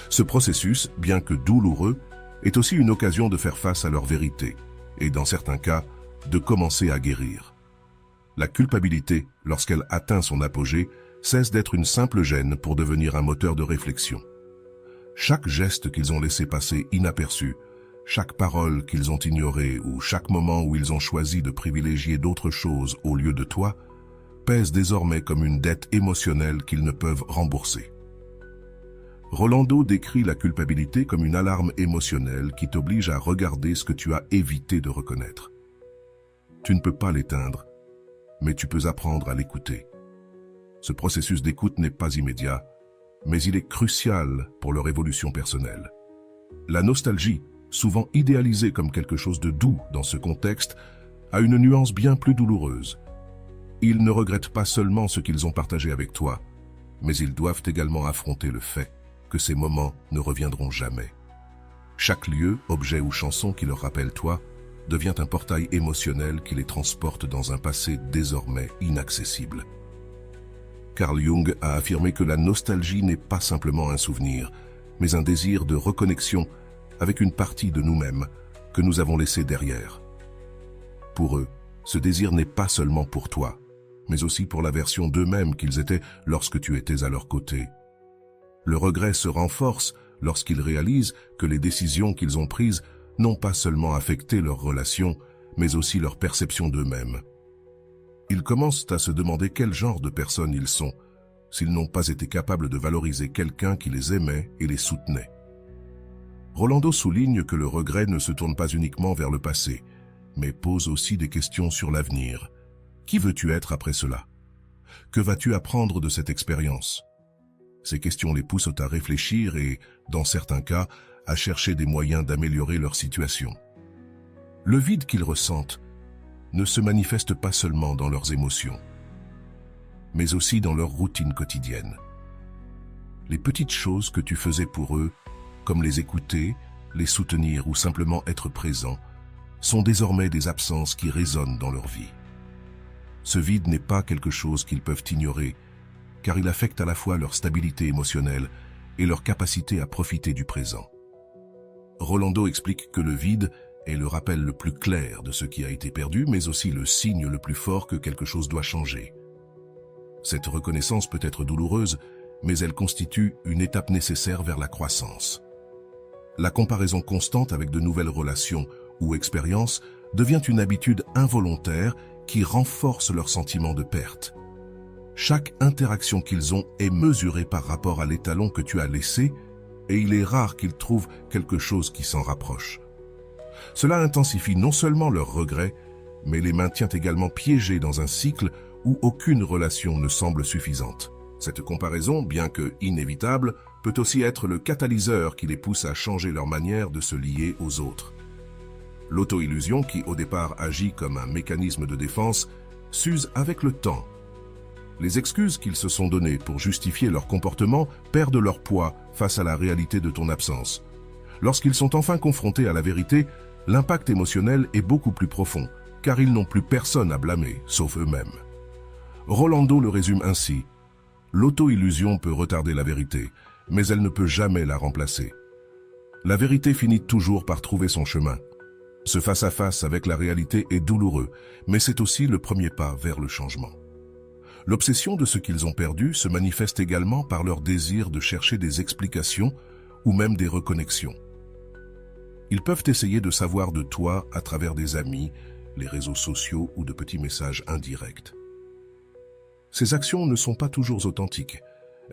Ce processus, bien que douloureux, est aussi une occasion de faire face à leur vérité et, dans certains cas, de commencer à guérir. La culpabilité, lorsqu'elle atteint son apogée, cesse d'être une simple gêne pour devenir un moteur de réflexion. Chaque geste qu'ils ont laissé passer inaperçu, chaque parole qu'ils ont ignorée ou chaque moment où ils ont choisi de privilégier d'autres choses au lieu de toi, pèse désormais comme une dette émotionnelle qu'ils ne peuvent rembourser. Rolando décrit la culpabilité comme une alarme émotionnelle qui t'oblige à regarder ce que tu as évité de reconnaître. Tu ne peux pas l'éteindre, mais tu peux apprendre à l'écouter. Ce processus d'écoute n'est pas immédiat, mais il est crucial pour leur évolution personnelle. La nostalgie, souvent idéalisée comme quelque chose de doux dans ce contexte, a une nuance bien plus douloureuse. Ils ne regrettent pas seulement ce qu'ils ont partagé avec toi, mais ils doivent également affronter le fait que ces moments ne reviendront jamais. Chaque lieu, objet ou chanson qui leur rappelle toi devient un portail émotionnel qui les transporte dans un passé désormais inaccessible. Carl Jung a affirmé que la nostalgie n'est pas simplement un souvenir, mais un désir de reconnexion avec une partie de nous-mêmes que nous avons laissée derrière. Pour eux, ce désir n'est pas seulement pour toi, mais aussi pour la version d'eux-mêmes qu'ils étaient lorsque tu étais à leur côté. Le regret se renforce lorsqu'ils réalisent que les décisions qu'ils ont prises n'ont pas seulement affecté leurs relations, mais aussi leur perception d'eux-mêmes. Ils commencent à se demander quel genre de personnes ils sont, s'ils n'ont pas été capables de valoriser quelqu'un qui les aimait et les soutenait. Rolando souligne que le regret ne se tourne pas uniquement vers le passé, mais pose aussi des questions sur l'avenir. Qui veux-tu être après cela? Que vas-tu apprendre de cette expérience? Ces questions les poussent à réfléchir et, dans certains cas, à chercher des moyens d'améliorer leur situation. Le vide qu'ils ressentent ne se manifeste pas seulement dans leurs émotions, mais aussi dans leur routine quotidienne. Les petites choses que tu faisais pour eux, comme les écouter, les soutenir ou simplement être présent, sont désormais des absences qui résonnent dans leur vie. Ce vide n'est pas quelque chose qu'ils peuvent ignorer, car il affecte à la fois leur stabilité émotionnelle et leur capacité à profiter du présent. Rolando explique que le vide est le rappel le plus clair de ce qui a été perdu, mais aussi le signe le plus fort que quelque chose doit changer. Cette reconnaissance peut être douloureuse, mais elle constitue une étape nécessaire vers la croissance. La comparaison constante avec de nouvelles relations ou expériences devient une habitude involontaire qui renforce leur sentiment de perte. Chaque interaction qu'ils ont est mesurée par rapport à l'étalon que tu as laissé, et il est rare qu'ils trouvent quelque chose qui s'en rapproche. Cela intensifie non seulement leurs regrets, mais les maintient également piégés dans un cycle où aucune relation ne semble suffisante. Cette comparaison, bien que inévitable, peut aussi être le catalyseur qui les pousse à changer leur manière de se lier aux autres. L'auto-illusion, qui au départ agit comme un mécanisme de défense, s'use avec le temps. Les excuses qu'ils se sont données pour justifier leur comportement perdent leur poids face à la réalité de ton absence. Lorsqu'ils sont enfin confrontés à la vérité, l'impact émotionnel est beaucoup plus profond, car ils n'ont plus personne à blâmer, sauf eux-mêmes. Rolando le résume ainsi: l'auto-illusion peut retarder la vérité, mais elle ne peut jamais la remplacer. La vérité finit toujours par trouver son chemin. Ce face-à-face avec la réalité est douloureux, mais c'est aussi le premier pas vers le changement. L'obsession de ce qu'ils ont perdu se manifeste également par leur désir de chercher des explications ou même des reconnexions. Ils peuvent essayer de savoir de toi à travers des amis, les réseaux sociaux ou de petits messages indirects. Ces actions ne sont pas toujours authentiques.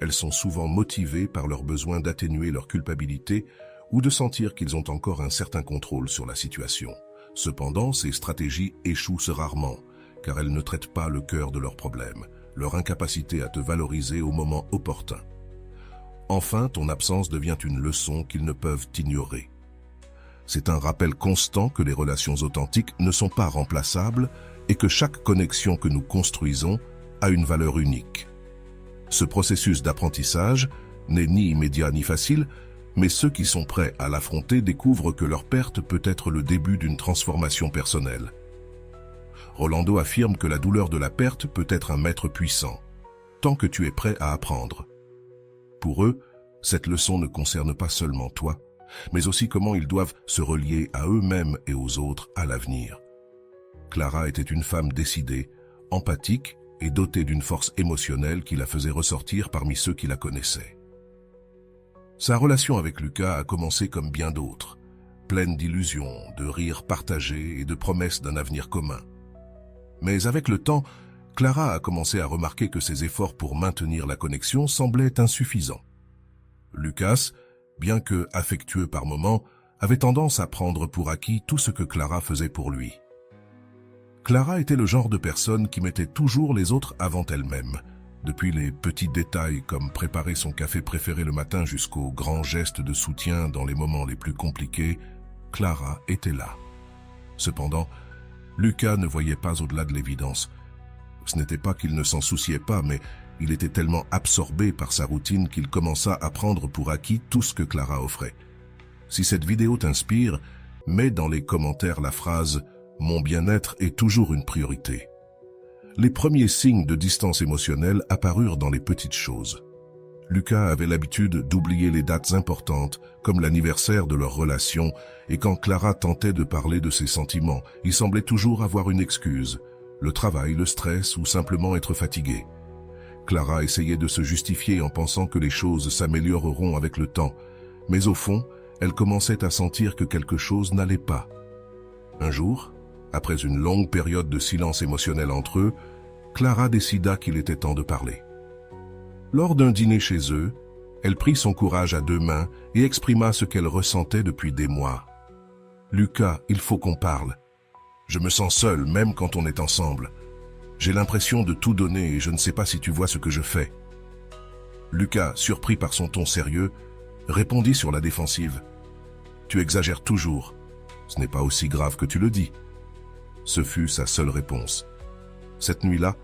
Elles sont souvent motivées par leur besoin d'atténuer leur culpabilité ou de sentir qu'ils ont encore un certain contrôle sur la situation. Cependant, ces stratégies échouent rarement, car elles ne traitent pas le cœur de leurs problèmes, leur incapacité à te valoriser au moment opportun. Enfin, ton absence devient une leçon qu'ils ne peuvent ignorer. C'est un rappel constant que les relations authentiques ne sont pas remplaçables et que chaque connexion que nous construisons a une valeur unique. Ce processus d'apprentissage n'est ni immédiat ni facile, mais ceux qui sont prêts à l'affronter découvrent que leur perte peut être le début d'une transformation personnelle. Rolando affirme que la douleur de la perte peut être un maître puissant, tant que tu es prêt à apprendre. Pour eux, cette leçon ne concerne pas seulement toi, mais aussi comment ils doivent se relier à eux-mêmes et aux autres à l'avenir. Clara était une femme décidée, empathique et dotée d'une force émotionnelle qui la faisait ressortir parmi ceux qui la connaissaient. Sa relation avec Lucas a commencé comme bien d'autres, pleine d'illusions, de rires partagés et de promesses d'un avenir commun. Mais avec le temps, Clara a commencé à remarquer que ses efforts pour maintenir la connexion semblaient insuffisants. Lucas, bien que affectueux par moments, avait tendance à prendre pour acquis tout ce que Clara faisait pour lui. Clara était le genre de personne qui mettait toujours les autres avant elle-même, depuis les petits détails comme préparer son café préféré le matin jusqu'aux grands gestes de soutien dans les moments les plus compliqués. Clara était là. Cependant, Lucas ne voyait pas au-delà de l'évidence. Ce n'était pas qu'il ne s'en souciait pas, mais il était tellement absorbé par sa routine qu'il commença à prendre pour acquis tout ce que Clara offrait. Si cette vidéo t'inspire, mets dans les commentaires la phrase « Mon bien-être est toujours une priorité ». Les premiers signes de distance émotionnelle apparurent dans les petites choses. Lucas avait l'habitude d'oublier les dates importantes, comme l'anniversaire de leur relation, et quand Clara tentait de parler de ses sentiments, il semblait toujours avoir une excuse, le travail, le stress ou simplement être fatigué. Clara essayait de se justifier en pensant que les choses s'amélioreront avec le temps, mais au fond, elle commençait à sentir que quelque chose n'allait pas. Un jour, après une longue période de silence émotionnel entre eux, Clara décida qu'il était temps de parler. Lors d'un dîner chez eux, elle prit son courage à deux mains et exprima ce qu'elle ressentait depuis des mois. « Lucas, il faut qu'on parle. Je me sens seule même quand on est ensemble. J'ai l'impression de tout donner et je ne sais pas si tu vois ce que je fais. » Lucas, surpris par son ton sérieux, répondit sur la défensive. « Tu exagères toujours. Ce n'est pas aussi grave que tu le dis. » Ce fut sa seule réponse. Cette nuit-là,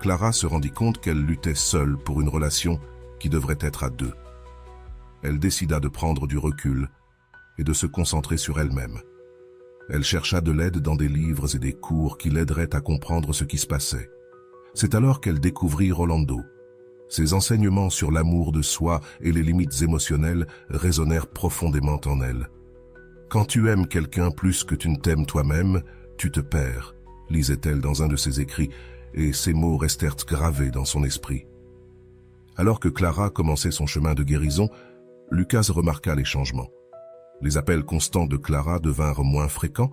Clara se rendit compte qu'elle luttait seule pour une relation qui devrait être à deux. Elle décida de prendre du recul et de se concentrer sur elle-même. Elle chercha de l'aide dans des livres et des cours qui l'aideraient à comprendre ce qui se passait. C'est alors qu'elle découvrit Rolando. Ses enseignements sur l'amour de soi et les limites émotionnelles résonnèrent profondément en elle. « Quand tu aimes quelqu'un plus que tu ne t'aimes toi-même, tu te perds », lisait-elle dans un de ses écrits, et ces mots restèrent gravés dans son esprit. Alors que Clara commençait son chemin de guérison, Lucas remarqua les changements. Les appels constants de Clara devinrent moins fréquents,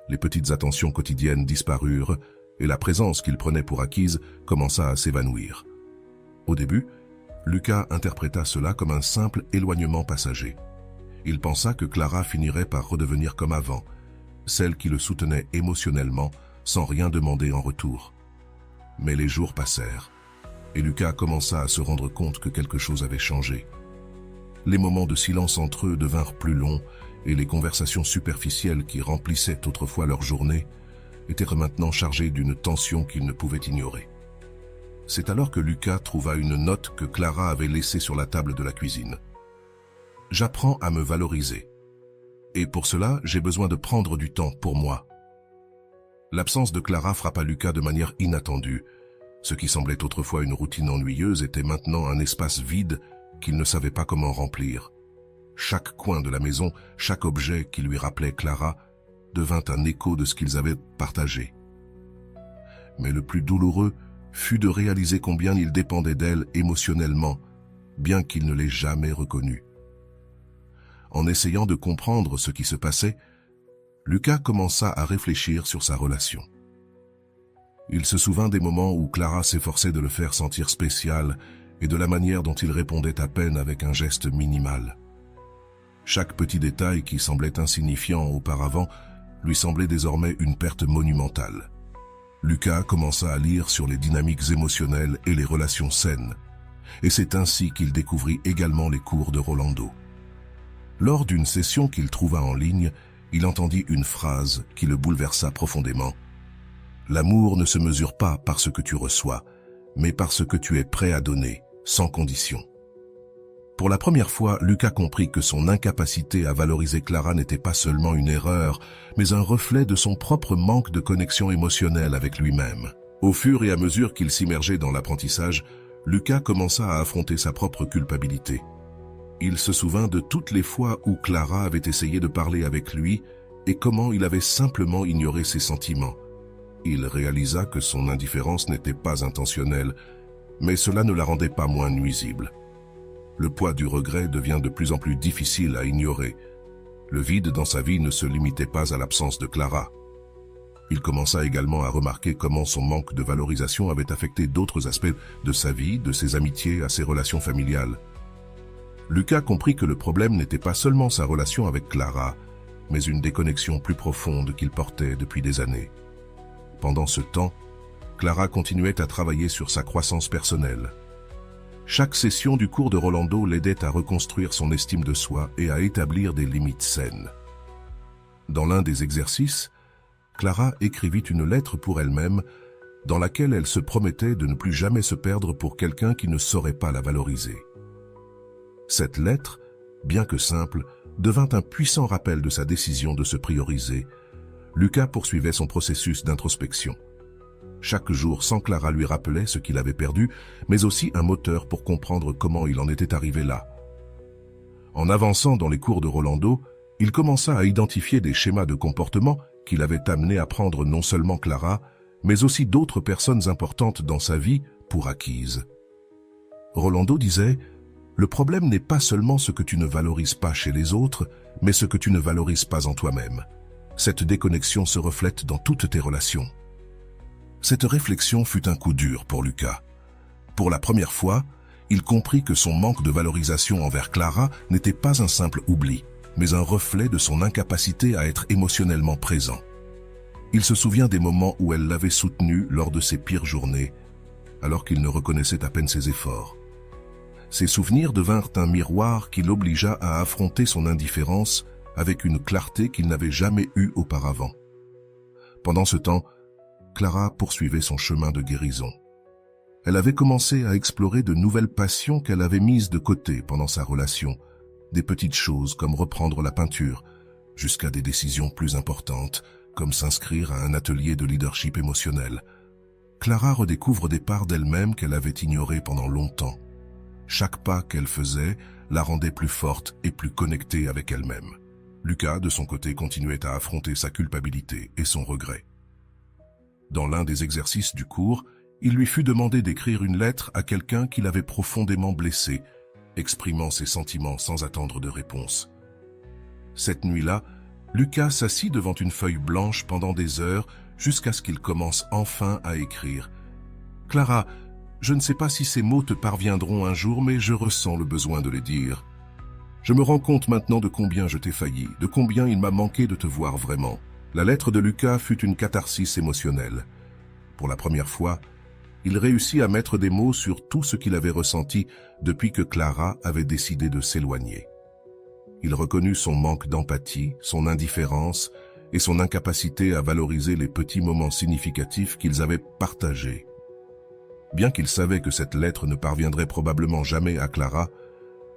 les petites attentions quotidiennes disparurent, et la présence qu'il prenait pour acquise commença à s'évanouir. Au début, Lucas interpréta cela comme un simple éloignement passager. Il pensa que Clara finirait par redevenir comme avant, celle qui le soutenait émotionnellement sans rien demander en retour. Mais les jours passèrent, et Lucas commença à se rendre compte que quelque chose avait changé. Les moments de silence entre eux devinrent plus longs, et les conversations superficielles qui remplissaient autrefois leur journée étaient maintenant chargées d'une tension qu'il ne pouvait ignorer. C'est alors que Lucas trouva une note que Clara avait laissée sur la table de la cuisine. « J'apprends à me valoriser. Et pour cela, j'ai besoin de prendre du temps pour moi. » L'absence de Clara frappa Lucas de manière inattendue. Ce qui semblait autrefois une routine ennuyeuse était maintenant un espace vide qu'il ne savait pas comment remplir. Chaque coin de la maison, chaque objet qui lui rappelait Clara, devint un écho de ce qu'ils avaient partagé. Mais le plus douloureux fut de réaliser combien il dépendait d'elle émotionnellement, bien qu'il ne l'ait jamais reconnue. En essayant de comprendre ce qui se passait, Lucas commença à réfléchir sur sa relation. Il se souvint des moments où Clara s'efforçait de le faire sentir spécial et de la manière dont il répondait à peine avec un geste minimal. Chaque petit détail qui semblait insignifiant auparavant lui semblait désormais une perte monumentale. Lucas commença à lire sur les dynamiques émotionnelles et les relations saines, et c'est ainsi qu'il découvrit également les cours de Rolando. Lors d'une session qu'il trouva en ligne, il entendit une phrase qui le bouleversa profondément. « L'amour ne se mesure pas par ce que tu reçois, mais par ce que tu es prêt à donner, sans condition. » Pour la première fois, Lucas comprit que son incapacité à valoriser Clara n'était pas seulement une erreur, mais un reflet de son propre manque de connexion émotionnelle avec lui-même. Au fur et à mesure qu'il s'immergeait dans l'apprentissage, Lucas commença à affronter sa propre culpabilité. Il se souvint de toutes les fois où Clara avait essayé de parler avec lui et comment il avait simplement ignoré ses sentiments. Il réalisa que son indifférence n'était pas intentionnelle, mais cela ne la rendait pas moins nuisible. Le poids du regret devient de plus en plus difficile à ignorer. Le vide dans sa vie ne se limitait pas à l'absence de Clara. Il commença également à remarquer comment son manque de valorisation avait affecté d'autres aspects de sa vie, de ses amitiés à ses relations familiales. Lucas comprit que le problème n'était pas seulement sa relation avec Clara, mais une déconnexion plus profonde qu'il portait depuis des années. Pendant ce temps, Clara continuait à travailler sur sa croissance personnelle. Chaque session du cours de Rolando l'aidait à reconstruire son estime de soi et à établir des limites saines. Dans l'un des exercices, Clara écrivit une lettre pour elle-même dans laquelle elle se promettait de ne plus jamais se perdre pour quelqu'un qui ne saurait pas la valoriser. Cette lettre, bien que simple, devint un puissant rappel de sa décision de se prioriser. Lucas poursuivait son processus d'introspection. Chaque jour, sans Clara lui rappelait ce qu'il avait perdu, mais aussi un moteur pour comprendre comment il en était arrivé là. En avançant dans les cours de Rolando, il commença à identifier des schémas de comportement qui l'avaient amené à prendre non seulement Clara, mais aussi d'autres personnes importantes dans sa vie pour acquises. Rolando disait « Le problème n'est pas seulement ce que tu ne valorises pas chez les autres, mais ce que tu ne valorises pas en toi-même. Cette déconnexion se reflète dans toutes tes relations. » Cette réflexion fut un coup dur pour Lucas. Pour la première fois, il comprit que son manque de valorisation envers Clara n'était pas un simple oubli, mais un reflet de son incapacité à être émotionnellement présent. Il se souvient des moments où elle l'avait soutenu lors de ses pires journées, alors qu'il ne reconnaissait à peine ses efforts. Ces souvenirs devinrent un miroir qui l'obligea à affronter son indifférence avec une clarté qu'il n'avait jamais eue auparavant. Pendant ce temps, Clara poursuivait son chemin de guérison. Elle avait commencé à explorer de nouvelles passions qu'elle avait mises de côté pendant sa relation, des petites choses comme reprendre la peinture, jusqu'à des décisions plus importantes, comme s'inscrire à un atelier de leadership émotionnel. Clara redécouvre des parts d'elle-même qu'elle avait ignorées pendant longtemps. Chaque pas qu'elle faisait la rendait plus forte et plus connectée avec elle-même. Lucas, de son côté, continuait à affronter sa culpabilité et son regret. Dans l'un des exercices du cours, il lui fut demandé d'écrire une lettre à quelqu'un qui l'avait profondément blessé, exprimant ses sentiments sans attendre de réponse. Cette nuit-là, Lucas s'assit devant une feuille blanche pendant des heures jusqu'à ce qu'il commence enfin à écrire. « Clara, je ne sais pas si ces mots te parviendront un jour, mais je ressens le besoin de les dire. Je me rends compte maintenant de combien je t'ai failli, de combien il m'a manqué de te voir vraiment. » La lettre de Lucas fut une catharsis émotionnelle. Pour la première fois, il réussit à mettre des mots sur tout ce qu'il avait ressenti depuis que Clara avait décidé de s'éloigner. Il reconnut son manque d'empathie, son indifférence et son incapacité à valoriser les petits moments significatifs qu'ils avaient partagés. Bien qu'il savait que cette lettre ne parviendrait probablement jamais à Clara,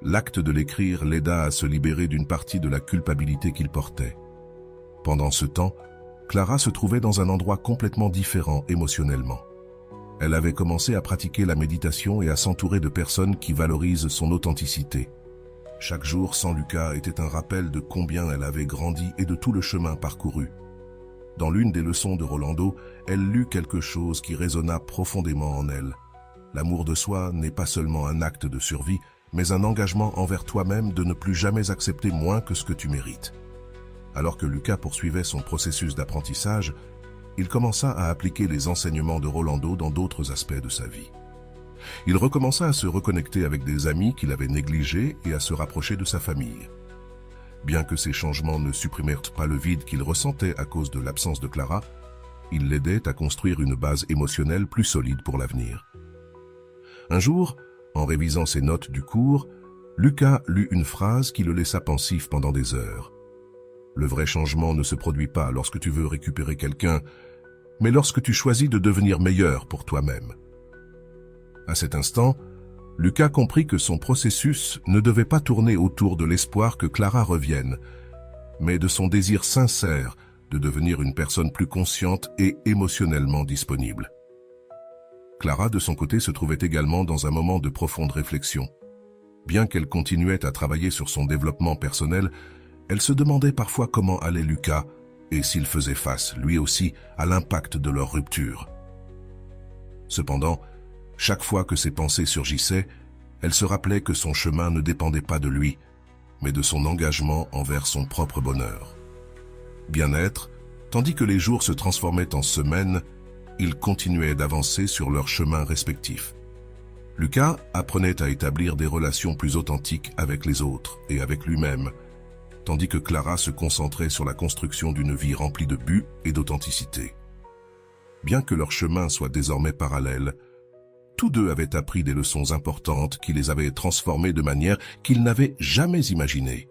l'acte de l'écrire l'aida à se libérer d'une partie de la culpabilité qu'il portait. Pendant ce temps, Clara se trouvait dans un endroit complètement différent émotionnellement. Elle avait commencé à pratiquer la méditation et à s'entourer de personnes qui valorisent son authenticité. Chaque jour sans Lucas était un rappel de combien elle avait grandi et de tout le chemin parcouru. Dans l'une des leçons de Rolando, elle lut quelque chose qui résonna profondément en elle. L'amour de soi n'est pas seulement un acte de survie, mais un engagement envers toi-même de ne plus jamais accepter moins que ce que tu mérites. Alors que Lucas poursuivait son processus d'apprentissage, il commença à appliquer les enseignements de Rolando dans d'autres aspects de sa vie. Il recommença à se reconnecter avec des amis qu'il avait négligés et à se rapprocher de sa famille. Bien que ces changements ne supprimèrent pas le vide qu'il ressentait à cause de l'absence de Clara, ils l'aidaient à construire une base émotionnelle plus solide pour l'avenir. Un jour, en révisant ses notes du cours, Lucas lut une phrase qui le laissa pensif pendant des heures. Le vrai changement ne se produit pas lorsque tu veux récupérer quelqu'un, mais lorsque tu choisis de devenir meilleur pour toi-même. À cet instant, Lucas comprit que son processus ne devait pas tourner autour de l'espoir que Clara revienne, mais de son désir sincère de devenir une personne plus consciente et émotionnellement disponible. Clara, de son côté, se trouvait également dans un moment de profonde réflexion. Bien qu'elle continuait à travailler sur son développement personnel, elle se demandait parfois comment allait Lucas et s'il faisait face, lui aussi, à l'impact de leur rupture. Cependant, chaque fois que ses pensées surgissaient, elle se rappelait que son chemin ne dépendait pas de lui, mais de son engagement envers son propre bonheur. Bien-être, tandis que les jours se transformaient en semaines, ils continuaient d'avancer sur leurs chemins respectifs. Lucas apprenait à établir des relations plus authentiques avec les autres et avec lui-même, tandis que Clara se concentrait sur la construction d'une vie remplie de buts et d'authenticité. Bien que leurs chemins soient désormais parallèles, tous deux avaient appris des leçons importantes qui les avaient transformés de manière qu'ils n'avaient jamais imaginée.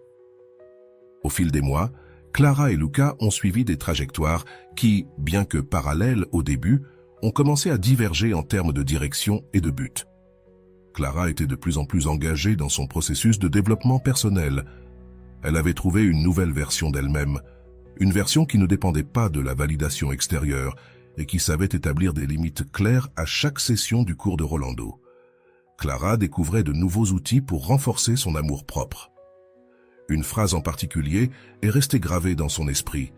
Au fil des mois, Clara et Lucas ont suivi des trajectoires qui, bien que parallèles au début, ont commencé à diverger en termes de direction et de but. Clara était de plus en plus engagée dans son processus de développement personnel. Elle avait trouvé une nouvelle version d'elle-même, une version qui ne dépendait pas de la validation extérieure et qui savait établir des limites claires à chaque session du cours de Rolando. Clara découvrait de nouveaux outils pour renforcer son amour-propre. Une phrase en particulier est restée gravée dans son esprit.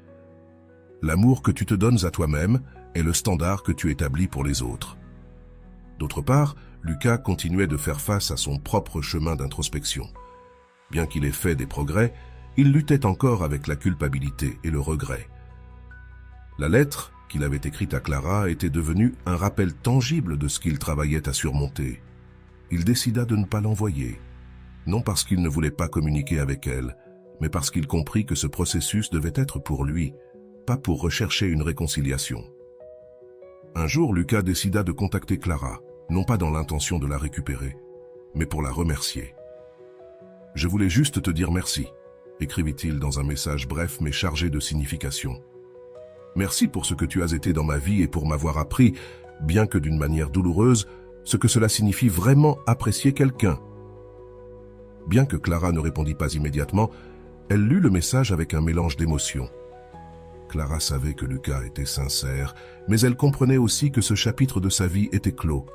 « L'amour que tu te donnes à toi-même est le standard que tu établis pour les autres. » D'autre part, Lucas continuait de faire face à son propre chemin d'introspection. Bien qu'il ait fait des progrès, il luttait encore avec la culpabilité et le regret. La lettre qu'il avait écrite à Clara était devenue un rappel tangible de ce qu'il travaillait à surmonter. Il décida de ne pas l'envoyer, non parce qu'il ne voulait pas communiquer avec elle, mais parce qu'il comprit que ce processus devait être pour lui, pas pour rechercher une réconciliation. Un jour, Lucas décida de contacter Clara, non pas dans l'intention de la récupérer, mais pour la remercier. « Je voulais juste te dire merci », écrivit-il dans un message bref mais chargé de signification. « Merci pour ce que tu as été dans ma vie et pour m'avoir appris, bien que d'une manière douloureuse, ce que cela signifie vraiment apprécier quelqu'un. » Bien que Clara ne répondit pas immédiatement, elle lut le message avec un mélange d'émotions. Clara savait que Lucas était sincère, mais elle comprenait aussi que ce chapitre de sa vie était clos.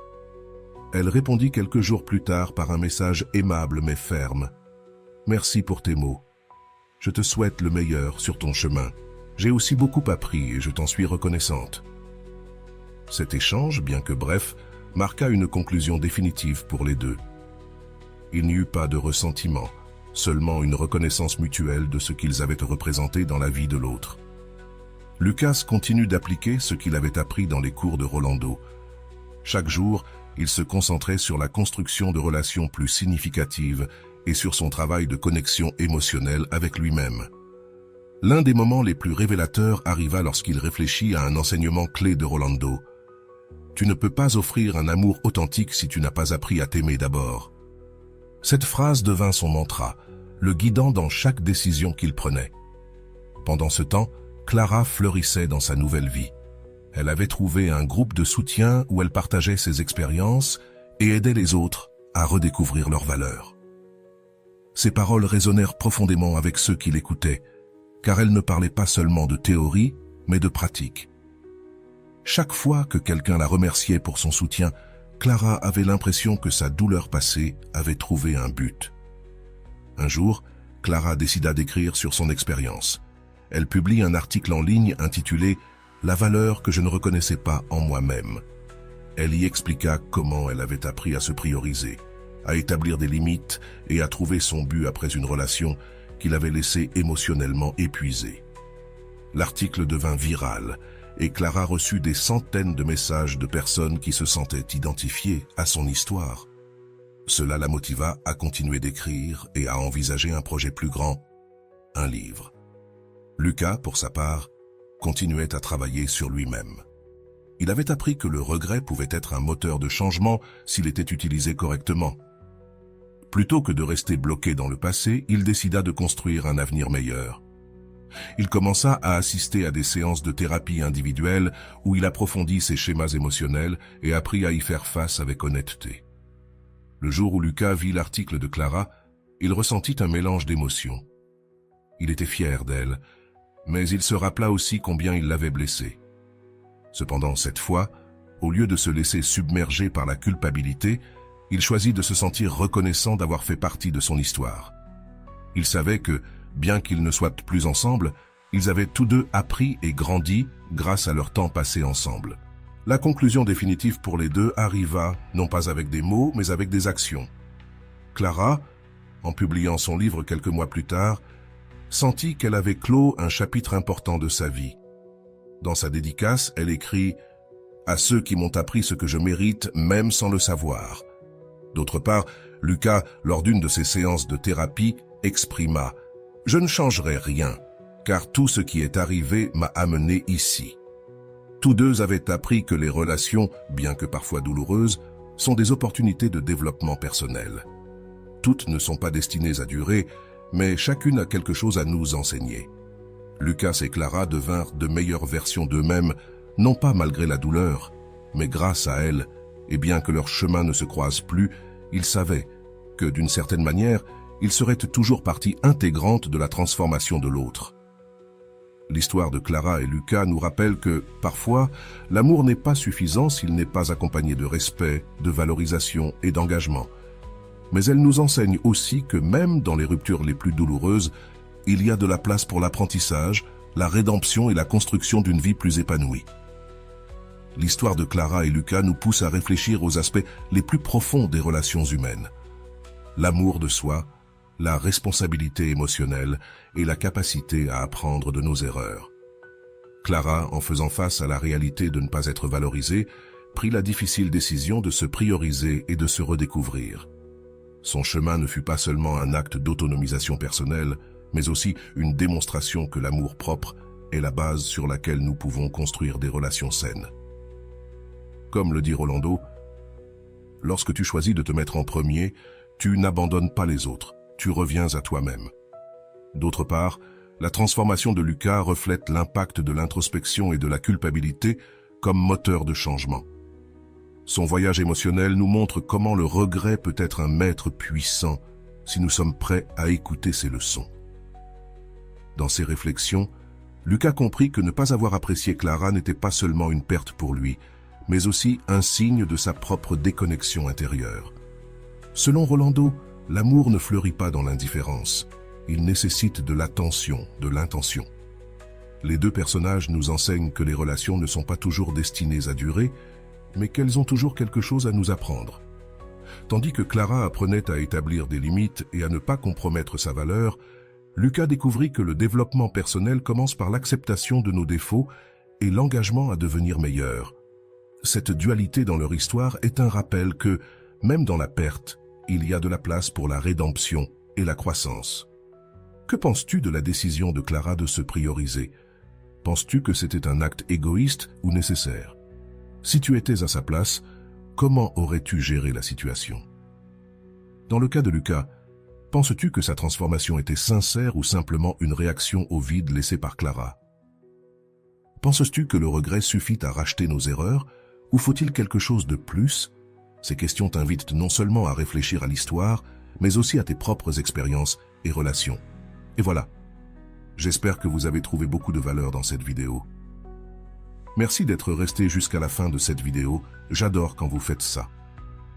Elle répondit quelques jours plus tard par un message aimable mais ferme. « Merci pour tes mots. Je te souhaite le meilleur sur ton chemin. J'ai aussi beaucoup appris et je t'en suis reconnaissante. » Cet échange, bien que bref, marqua une conclusion définitive pour les deux. Il n'y eut pas de ressentiment, seulement une reconnaissance mutuelle de ce qu'ils avaient représenté dans la vie de l'autre. Lucas continue d'appliquer ce qu'il avait appris dans les cours de Rolando. Chaque jour, il se concentrait sur la construction de relations plus significatives et sur son travail de connexion émotionnelle avec lui-même. L'un des moments les plus révélateurs arriva lorsqu'il réfléchit à un enseignement clé de Rolando. « Tu ne peux pas offrir un amour authentique si tu n'as pas appris à t'aimer d'abord. » Cette phrase devint son mantra, le guidant dans chaque décision qu'il prenait. Pendant ce temps, Clara fleurissait dans sa nouvelle vie. Elle avait trouvé un groupe de soutien où elle partageait ses expériences et aidait les autres à redécouvrir leurs valeurs. Ses paroles résonnèrent profondément avec ceux qui l'écoutaient, car elle ne parlait pas seulement de théorie, mais de pratique. Chaque fois que quelqu'un la remerciait pour son soutien, Clara avait l'impression que sa douleur passée avait trouvé un but. Un jour, Clara décida d'écrire sur son expérience. Elle publie un article en ligne intitulé « La valeur que je ne reconnaissais pas en moi-même ». Elle y expliqua comment elle avait appris à se prioriser, à établir des limites et à trouver son but après une relation qui l'avait laissée émotionnellement épuisée. L'article devint viral et Clara reçut des centaines de messages de personnes qui se sentaient identifiées à son histoire. Cela la motiva à continuer d'écrire et à envisager un projet plus grand, un livre. Lucas, pour sa part, continuait à travailler sur lui-même. Il avait appris que le regret pouvait être un moteur de changement s'il était utilisé correctement. Plutôt que de rester bloqué dans le passé, il décida de construire un avenir meilleur. Il commença à assister à des séances de thérapie individuelle où il approfondit ses schémas émotionnels et apprit à y faire face avec honnêteté. Le jour où Lucas vit l'article de Clara, il ressentit un mélange d'émotions. Il était fier d'elle, mais il se rappela aussi combien il l'avait blessée. Cependant, cette fois, au lieu de se laisser submerger par la culpabilité, il choisit de se sentir reconnaissant d'avoir fait partie de son histoire. Il savait que, bien qu'ils ne soient plus ensemble, ils avaient tous deux appris et grandi grâce à leur temps passé ensemble. La conclusion définitive pour les deux arriva, non pas avec des mots, mais avec des actions. Clara, en publiant son livre quelques mois plus tard, sentit qu'elle avait clos un chapitre important de sa vie. Dans sa dédicace, elle écrit « À ceux qui m'ont appris ce que je mérite, même sans le savoir ». D'autre part, Lucas, lors d'une de ses séances de thérapie, exprima « Je ne changerai rien, car tout ce qui est arrivé m'a amené ici ». Tous deux avaient appris que les relations, bien que parfois douloureuses, sont des opportunités de développement personnel. Toutes ne sont pas destinées à durer, mais chacune a quelque chose à nous enseigner. Lucas et Clara devinrent de meilleures versions d'eux-mêmes, non pas malgré la douleur, mais grâce à elle, et bien que leurs chemins ne se croisent plus, ils savaient que, d'une certaine manière, ils seraient toujours partie intégrante de la transformation de l'autre. L'histoire de Clara et Lucas nous rappelle que, parfois, l'amour n'est pas suffisant s'il n'est pas accompagné de respect, de valorisation et d'engagement. Mais elle nous enseigne aussi que même dans les ruptures les plus douloureuses, il y a de la place pour l'apprentissage, la rédemption et la construction d'une vie plus épanouie. L'histoire de Clara et Lucas nous pousse à réfléchir aux aspects les plus profonds des relations humaines. L'amour de soi, la responsabilité émotionnelle et la capacité à apprendre de nos erreurs. Clara, en faisant face à la réalité de ne pas être valorisée, prit la difficile décision de se prioriser et de se redécouvrir. Son chemin ne fut pas seulement un acte d'autonomisation personnelle, mais aussi une démonstration que l'amour propre est la base sur laquelle nous pouvons construire des relations saines. Comme le dit Rolando, lorsque tu choisis de te mettre en premier, tu n'abandonnes pas les autres, tu reviens à toi-même. D'autre part, la transformation de Lucas reflète l'impact de l'introspection et de la culpabilité comme moteur de changement. Son voyage émotionnel nous montre comment le regret peut être un maître puissant si nous sommes prêts à écouter ses leçons. Dans ses réflexions, Lucas comprit que ne pas avoir apprécié Clara n'était pas seulement une perte pour lui, mais aussi un signe de sa propre déconnexion intérieure. Selon Rolando, l'amour ne fleurit pas dans l'indifférence. Il nécessite de l'attention, de l'intention. Les deux personnages nous enseignent que les relations ne sont pas toujours destinées à durer, mais qu'elles ont toujours quelque chose à nous apprendre. Tandis que Clara apprenait à établir des limites et à ne pas compromettre sa valeur, Lucas découvrit que le développement personnel commence par l'acceptation de nos défauts et l'engagement à devenir meilleur. Cette dualité dans leur histoire est un rappel que, même dans la perte, il y a de la place pour la rédemption et la croissance. Que penses-tu de la décision de Clara de se prioriser? Penses-tu que c'était un acte égoïste ou nécessaire? Si tu étais à sa place, comment aurais-tu géré la situation? Dans le cas de Lucas, penses-tu que sa transformation était sincère ou simplement une réaction au vide laissé par Clara? Penses-tu que le regret suffit à racheter nos erreurs ou faut-il quelque chose de plus? Ces questions t'invitent non seulement à réfléchir à l'histoire, mais aussi à tes propres expériences et relations. Et voilà. J'espère que vous avez trouvé beaucoup de valeur dans cette vidéo. Merci d'être resté jusqu'à la fin de cette vidéo, j'adore quand vous faites ça.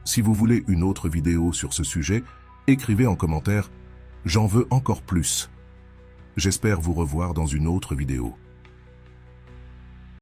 Si vous voulez une autre vidéo sur ce sujet, écrivez en commentaire « J'en veux encore plus ». J'espère vous revoir dans une autre vidéo.